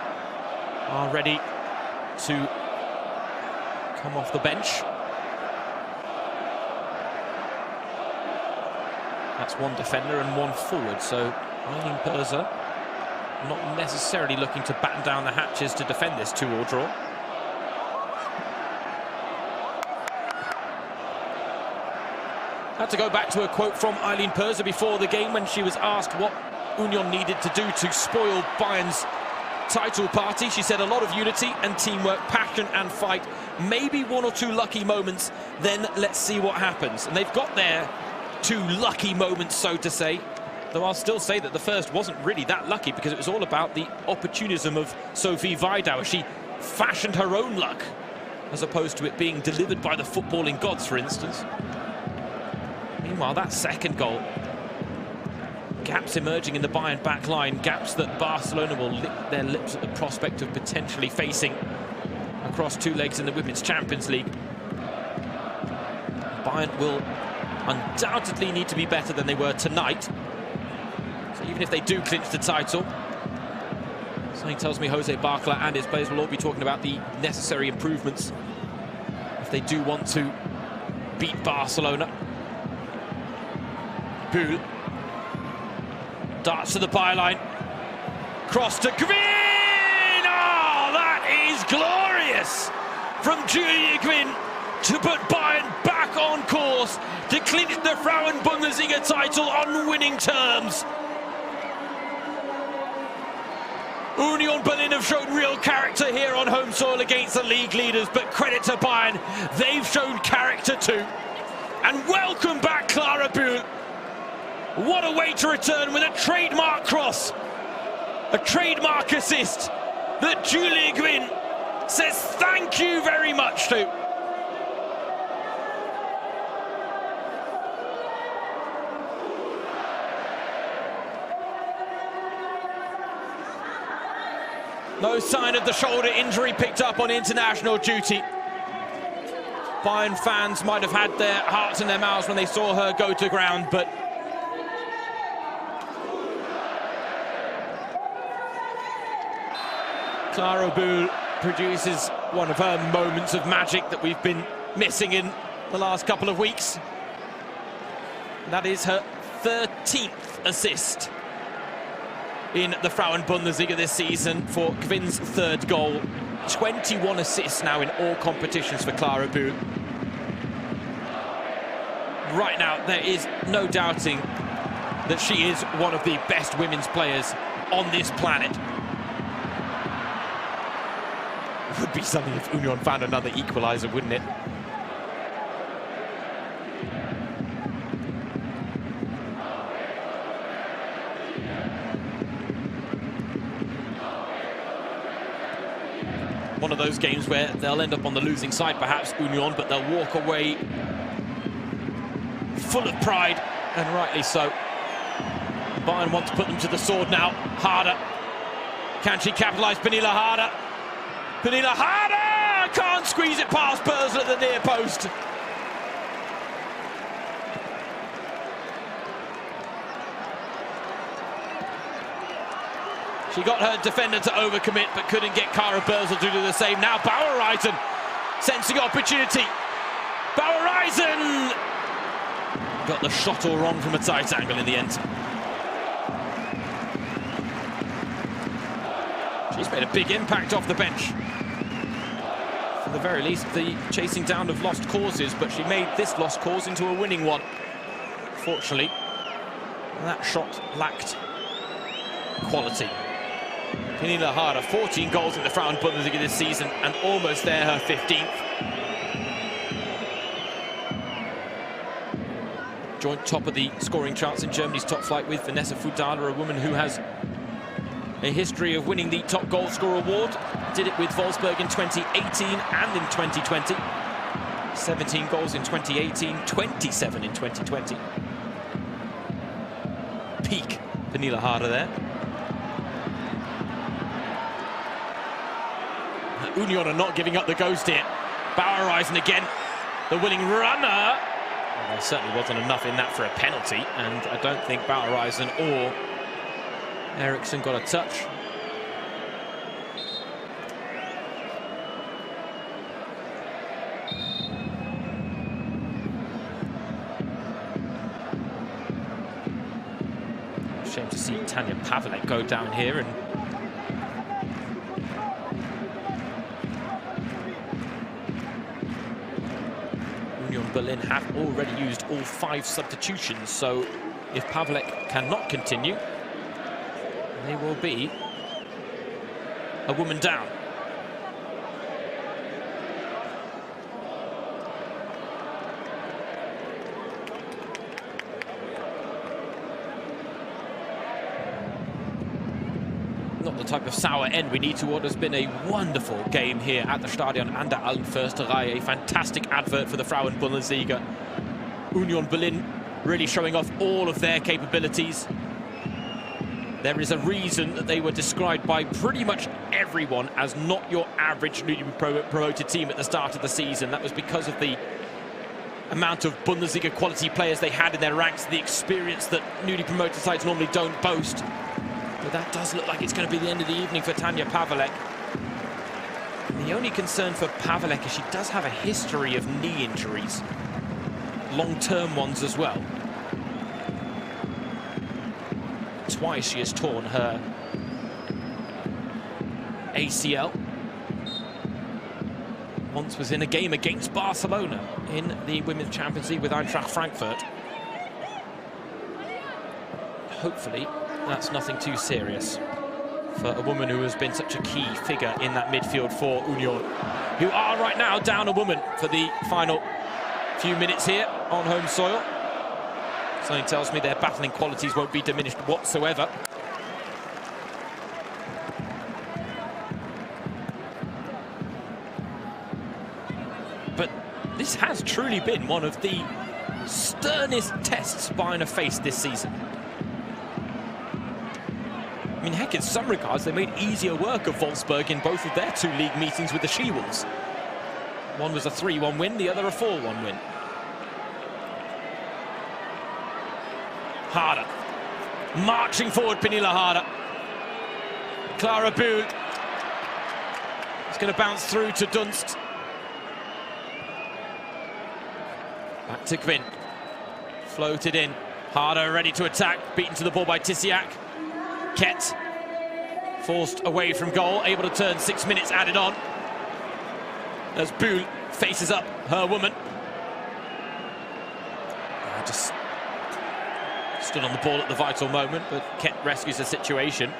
are ready to come off the bench. That's 1 defender and 1 forward, so Eileen Perser not necessarily looking to batten down the hatches to defend this 2-2 draw. Had to go back to a quote from Eileen Perser before the game when she was asked what Union needed to do to spoil Bayern's title party. She said a lot of unity and teamwork, passion and fight, maybe 1 or 2 lucky moments, then let's see what happens. And they've got their 2 lucky moments, so to say, though I'll still say that the first wasn't really that lucky because it was all about the opportunism of Sophie Weidauer. She fashioned her own luck as opposed to it being delivered by the footballing gods, for instance. Meanwhile, that second goal, gaps emerging in the Bayern back line, gaps that Barcelona will lick their lips at the prospect of potentially facing across 2 legs in the Women's Champions League. Bayern will undoubtedly need to be better than they were tonight. So even if they do clinch the title, something tells me Jose Barcla and his players will all be talking about the necessary improvements if they do want to beat Barcelona. Buhl darts to the byline, cross to Gwyn! Oh, that is glorious from Julia Gwyn to put Bayern back on course to clinch the Frauen-Bundesliga title on winning terms. Union Berlin have shown real character here on home soil against the league leaders, but credit to Bayern, they've shown character too. And welcome back, Clara Buhl. What a way to return with a trademark cross, a trademark assist that Julia Gwyn says thank you very much to. No sign of the shoulder injury picked up on international duty. Bayern fans might have had their hearts in their mouths when they saw her go to ground, but Clara Buhl produces one of her moments of magic that we've been missing in the last couple of weeks. That is her 13th assist in the Frauen-Bundesliga this season for Gwyn's 3rd goal. 21 assists now in all competitions for Clara Buhl. Right now, there is no doubting that she is one of the best women's players on this planet. It would be something if Union found another equaliser, wouldn't it? One of those games where they'll end up on the losing side, perhaps, Union, but they'll walk away full of pride, and rightly so. Bayern want to put them to the sword now. Harder. Can she capitalise? Pernilla Harder. Pernilla Harder! Can't squeeze it past Perser at the near post. She got her defender to overcommit, but couldn't get Kara Börsel to do the same. Now Bauer-Reisen sensing opportunity. Bauer-Reisen got the shot all wrong from a tight angle in the end. She's made a big impact off the bench. For the very least, the chasing down of lost causes, but she made this lost cause into a winning one. Fortunately, that shot lacked quality. Pernilla Harder, 14 goals in the Frauen-Bundesliga this season, and almost there, her 15th. joint top of the scoring charts in Germany's top flight with Vanessa Fudala, a woman who has a history of winning the top goal scorer award. Did it with Wolfsburg in 2018 and in 2020. 17 goals in 2018, 27 in 2020. Peak Pernille Harder there. Union are not giving up the ghost here. Bauerreisen again, the winning runner. Well, there certainly wasn't enough in that for a penalty, and I don't think Bauerreisen or Eriksson got a touch. Shame to see Tanja Pavlek go down here, and Union Berlin have already used all 5 substitutions, so if Pavlek cannot continue, they will be a woman down. Not the type of sour end we need to what has been a wonderful game here at the Stadion an der Alten Försterei. A fantastic advert for the Frauen-Bundesliga. Union Berlin really showing off all of their capabilities. There is a reason that they were described by pretty much everyone as not your average newly promoted team at the start of the season. That was because of the amount of Bundesliga quality players they had in their ranks, the experience that newly promoted sides normally don't boast. But that does look like it's going to be the end of the evening for Tanja Pavlek. The only concern for Pavlek is she does have a history of knee injuries, long-term ones as well. Twice she has torn her ACL. Once was in a game against Barcelona in the Women's Champions League with Eintracht Frankfurt. Hopefully that's nothing too serious for a woman who has been such a key figure in that midfield for Union, who are right now down a woman for the final few minutes here on home soil. Something tells me their battling qualities won't be diminished whatsoever. But this has truly been one of the sternest tests Bayern have faced this season. I mean, heck, in some regards, they made easier work of Wolfsburg in both of their 2 league meetings with the She-Wolves. One was a 3-1 win, the other a 4-1 win. Harder. Marching forward, Pernille Harder. Clara Bühl. It's going to bounce through to Dunst. Back to Quinn. Floated in. Harder ready to attack. Beaten to the ball by Tisiak. Kett. Forced away from goal. Able to turn, 6 minutes added on. As Bühl faces up her woman. Just stood on the ball at the vital moment, but Kett rescues the situation.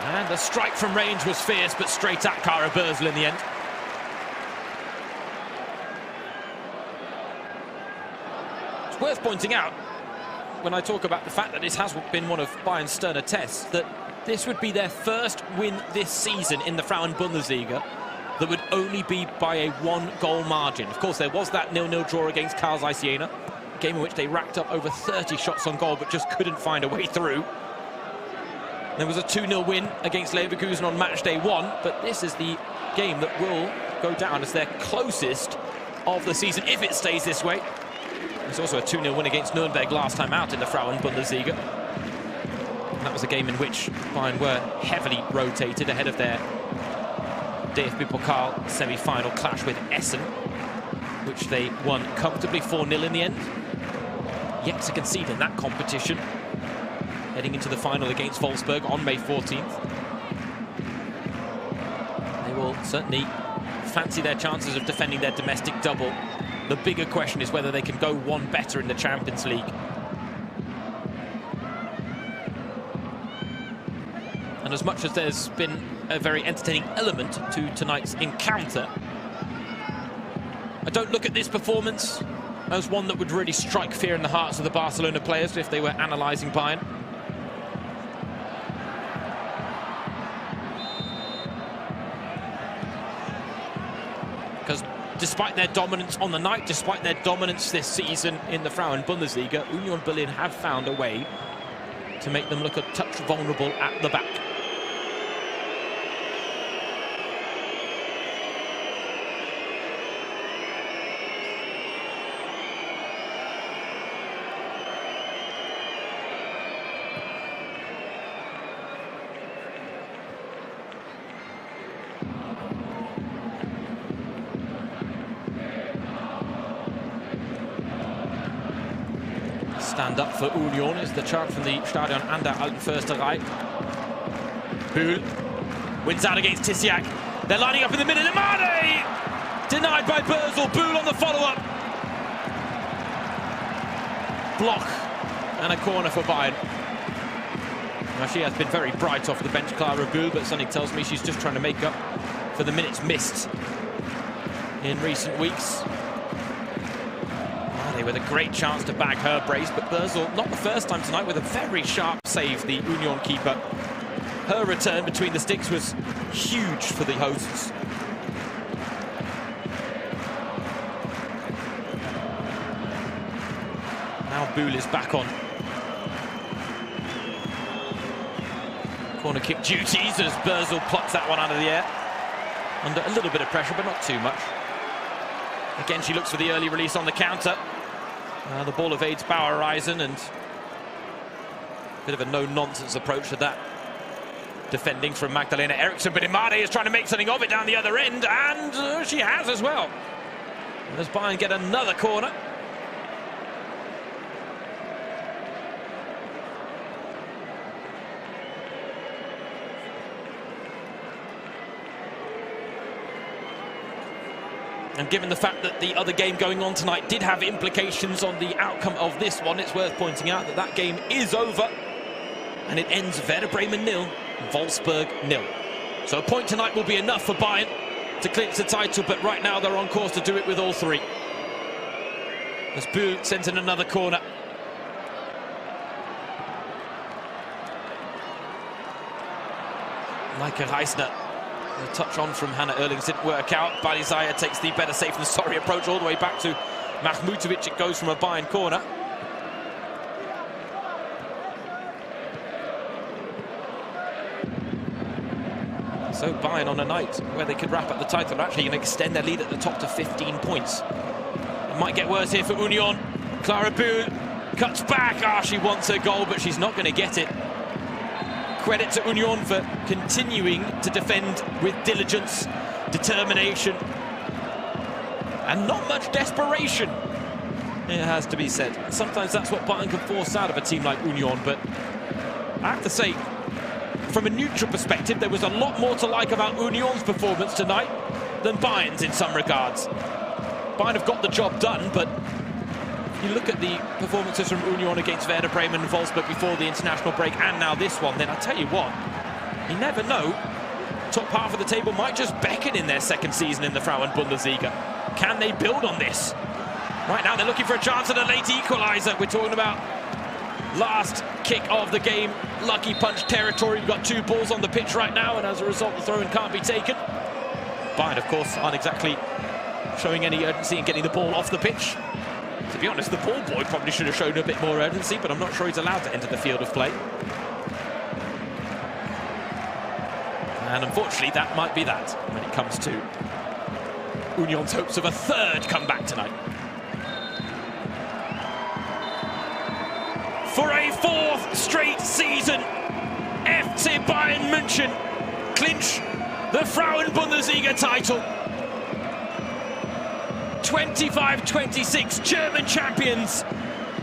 And the strike from range was fierce, but straight at Kara Börsel in the end. It's worth pointing out, when I talk about the fact that this has been one of Bayern's sterner tests, that this would be their first win this season in the Frauen-Bundesliga that would only be by a 1-goal margin. Of course, there was that 0-0 draw against Karl Zeiss Jena, a game in which they racked up over 30 shots on goal but just couldn't find a way through. There was a 2-0 win against Leverkusen on match day 1, but this is the game that will go down as their closest of the season, if it stays this way. There's also a 2-0 win against Nuremberg last time out in the Frauen-Bundesliga. That was a game in which Bayern were heavily rotated ahead of their DFB Pokal semi-final clash with Essen, which they won comfortably 4-0 in the end. Yet to concede in that competition, heading into the final against Wolfsburg on May 14th. They will certainly fancy their chances of defending their domestic double. The bigger question is whether they can go one better in the Champions League. And as much as there's been a very entertaining element to tonight's encounter. I don't look at this performance as one that would really strike fear in the hearts of the Barcelona players if they were analysing Bayern. Because despite their dominance on the night, despite their dominance this season in the Frauen-Bundesliga, Union Berlin have found a way to make them look a touch vulnerable at the back. Stand up for Union is the chant from the Stadion an der Alten Försterei. Bühl wins out against Tissiak. They're lining up in the middle. Imade! Denied by Bösel. Bühl on the follow-up. Block and a corner for Bayern. Now she has been very bright off the bench, Clara Bühl, but something tells me she's just trying to make up for the minutes missed in recent weeks. With a great chance to bag her brace, but Bösel, not the first time tonight, with a very sharp save, the Union keeper. Her return between the sticks was huge for the hosts. Now Bühl is back on corner kick duties as Bösel plucks that one out of the air. Under a little bit of pressure, but not too much. Again, she looks for the early release on the counter. The ball evades Bauer-Reisen, and a bit of a no-nonsense approach to that defending from Magdalena Eriksson, but Imade is trying to make something of it down the other end, and she has as well. And as Bayern get another corner. And given the fact that the other game going on tonight did have implications on the outcome of this one, it's worth pointing out that that game is over. And it ends Werder Bremen 0, Wolfsburg 0. So a point tonight will be enough for Bayern to clinch the title, but right now they're on course to do it with all three. As Bühl sends in another corner. Maike Reisner. The touch on from Hannah Erlings didn't work out. Balizaya takes the better safe than sorry approach all the way back to Mahmutovic. It goes from a Bayern corner. So Bayern on a night where they could wrap up the title, are actually going to extend their lead at the top to 15 points. It might get worse here for Union. Clara Bühl cuts back. She wants her goal, but she's not going to get it. Credit to Union for continuing to defend with diligence, determination, and not much desperation, it has to be said. Sometimes that's what Bayern can force out of a team like Union, but I have to say, from a neutral perspective, there was a lot more to like about Union's performance tonight than Bayern's in some regards. Bayern have got the job done, but you look at the performances from Union against Werder Bremen and Wolfsburg before the international break and now this one, then I tell you what, you never know. Top half of the table might just beckon in their second season in the Frauen-Bundesliga. Can they build on this? Right now they're looking for a chance at a late equaliser. We're talking about last kick of the game, lucky punch territory. We've got two balls on the pitch right now, and as a result the throw-in can't be taken. Bayern, of course, aren't exactly showing any urgency in getting the ball off the pitch. To be honest, the ball boy probably should have shown a bit more urgency, but I'm not sure he's allowed to enter the field of play. And unfortunately, that might be that when it comes to Union's hopes of a third comeback tonight. For a fourth straight season, FC Bayern Munchen clinch the Frauen-Bundesliga title. 25-26 German champions.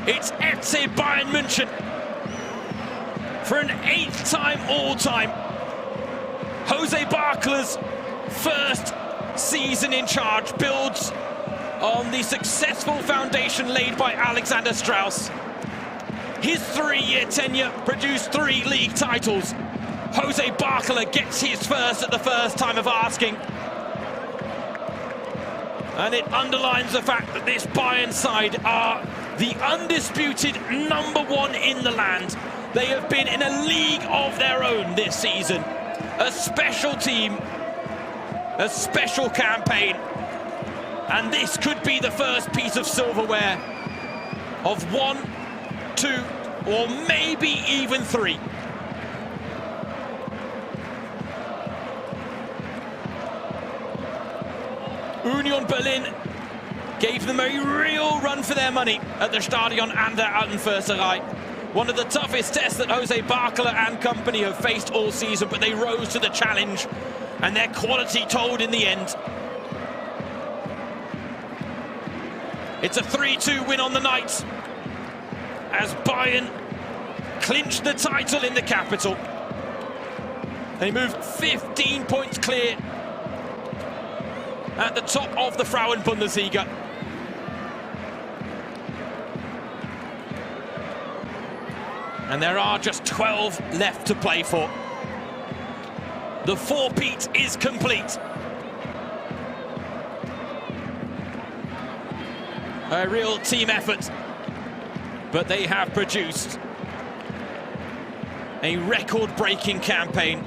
It's FC Bayern Munchen for an 8th time all-time. Jose Barclay's first season in charge builds on the successful foundation laid by Alexander Strauss. His 3-year tenure produced 3 league titles, Jose Barcola gets his first at the first time of asking. And it underlines the fact that this Bayern side are the undisputed #1 in the land. They have been in a league of their own this season. A special team, a special campaign. And this could be the first piece of silverware of 1, 2, or maybe even 3. Union Berlin gave them a real run for their money at the Stadion an der Alten Försterei. One of the toughest tests that Jose Barcola and company have faced all season, but they rose to the challenge, and their quality told in the end. It's a 3-2 win on the night, as Bayern clinched the title in the capital. They moved 15 points clear at the top of the Frauen-Bundesliga. And there are just 12 left to play for. The four-peat is complete. A real team effort, but they have produced a record-breaking campaign.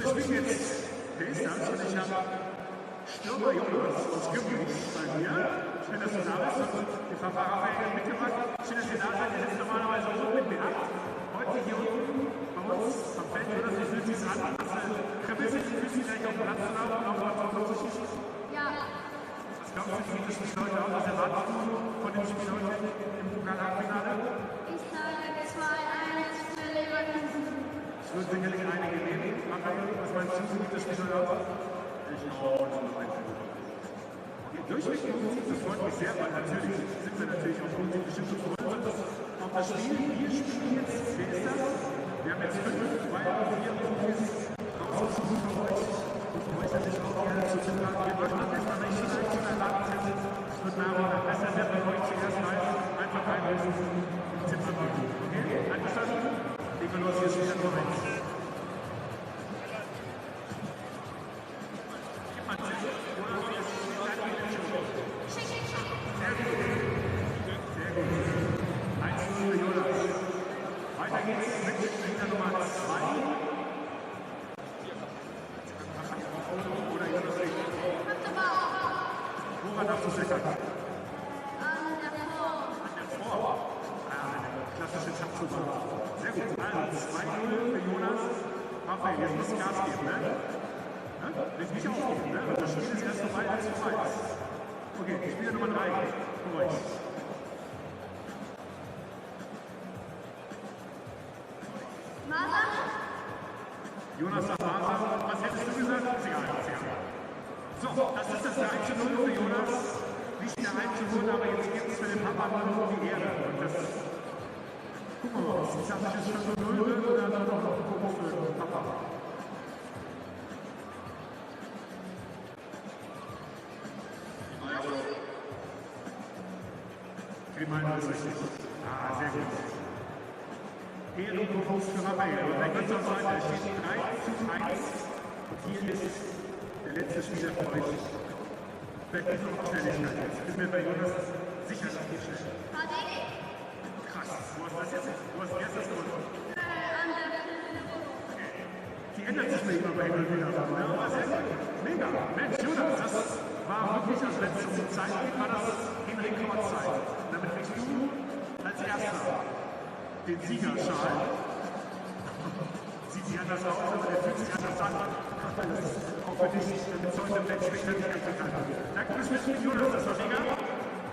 spielen jetzt Pace-Ups und ich habe Stürmer Jonas aus Gümrich bei mir. Schön, dass du da bist. Die Fahrerfähigkeit mitgebracht. Schön, dass ihr da seid. Ihr sitzt normalerweise oben mit B8. Heute hier unten bei uns am Feld. Jonas, wie fühlt sich an? Kribbelt sich ein bisschen gleich auf den Platz zu laufen, auch mal zu schießen? Ja. Was glaubst du, wie das Spiel heute aus? Was erwartest du von dem Spiel heute im Pokal-Halbfinale? Ich sage 2-1 für Leverkusen. Es wird sicherlich einige geben. Raphael, was meinst du, wie das Spiel heute aus? Ich auch durchweg positiv, das freut mich sehr, weil natürlich sind wir natürlich auch positiv bestimmt gefreut auf das Spiel. Wir spielen jetzt, wer ist das? Wir haben jetzt 5, 2, 4 Profis rausgesucht von euch. Und für euch natürlich auch gerne zu tun haben. Wir wollen am besten, wenn ich die Reaktion erwartet hätte. Es wird nach und nach besser, wer von euch zuerst weiß, einfach einlösen und Tipp abgeben. Okay? Einverstanden? Legen wir los, hier ist wieder Nummer 1. Weiter geht's mit Spieler Nummer 2. Oder Jonas Rick. Woran darfst du sichern? An der Form. Eine klassische Tapsuche. Sehr gut. Also 2-0 für Jonas. Raphael, jetzt muss Gas geben, ne? Willst nicht aufgeben, ne? Und das Spiel ist erst vorbei, als du weißt. Okay, Spieler Nummer 3 für euch. Jonas sagt Wahnsinn. Was hättest du gesagt? Ist egal, ist egal. So, das ist das 3-0 für Jonas. Nicht der 1-0, aber jetzt gibt es für den Papa nur die Ehre. Und das, gucken wir mal, ob es ein klassisches 5-0 wird oder dann noch ein Fokus für den Papa. Also, Grimaldo ist richtig. Ah, sehr gut. Ehrenbewusst für Raphael. Und dann geht es auch weiter. Es steht 3-1. Und hier ist der letzte Spieler für euch. Vielleicht nicht noch Schnelligkeit. Jetzt ist mir bei Jonas sicher, dass geht schnell. Krass. Wo hast du das jetzt? Wo hast du jetzt das gewonnen? Okay. Die ändert sich nicht immer bei Himmel wieder. Aber sehr gut. Mega. Mensch, Jonas, das war wirklich, also wenn es um die Zeit geht, war das in Rekordzeit. Und damit kriegst du als Erster den Siegerschal. Sieht nicht anders aus, aber der fühlt sich anders an. Auch für dich, damit es heute vielleicht später nicht ganz bekannt wird. Danke fürs Mitspielen, Jonas, das war mega.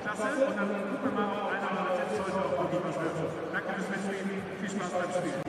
Klasse. Und dann gucken wir mal, ob einer oder jetzt heute auch wirklich was wird. Danke fürs Mitspielen. Viel Spaß beim Spielen.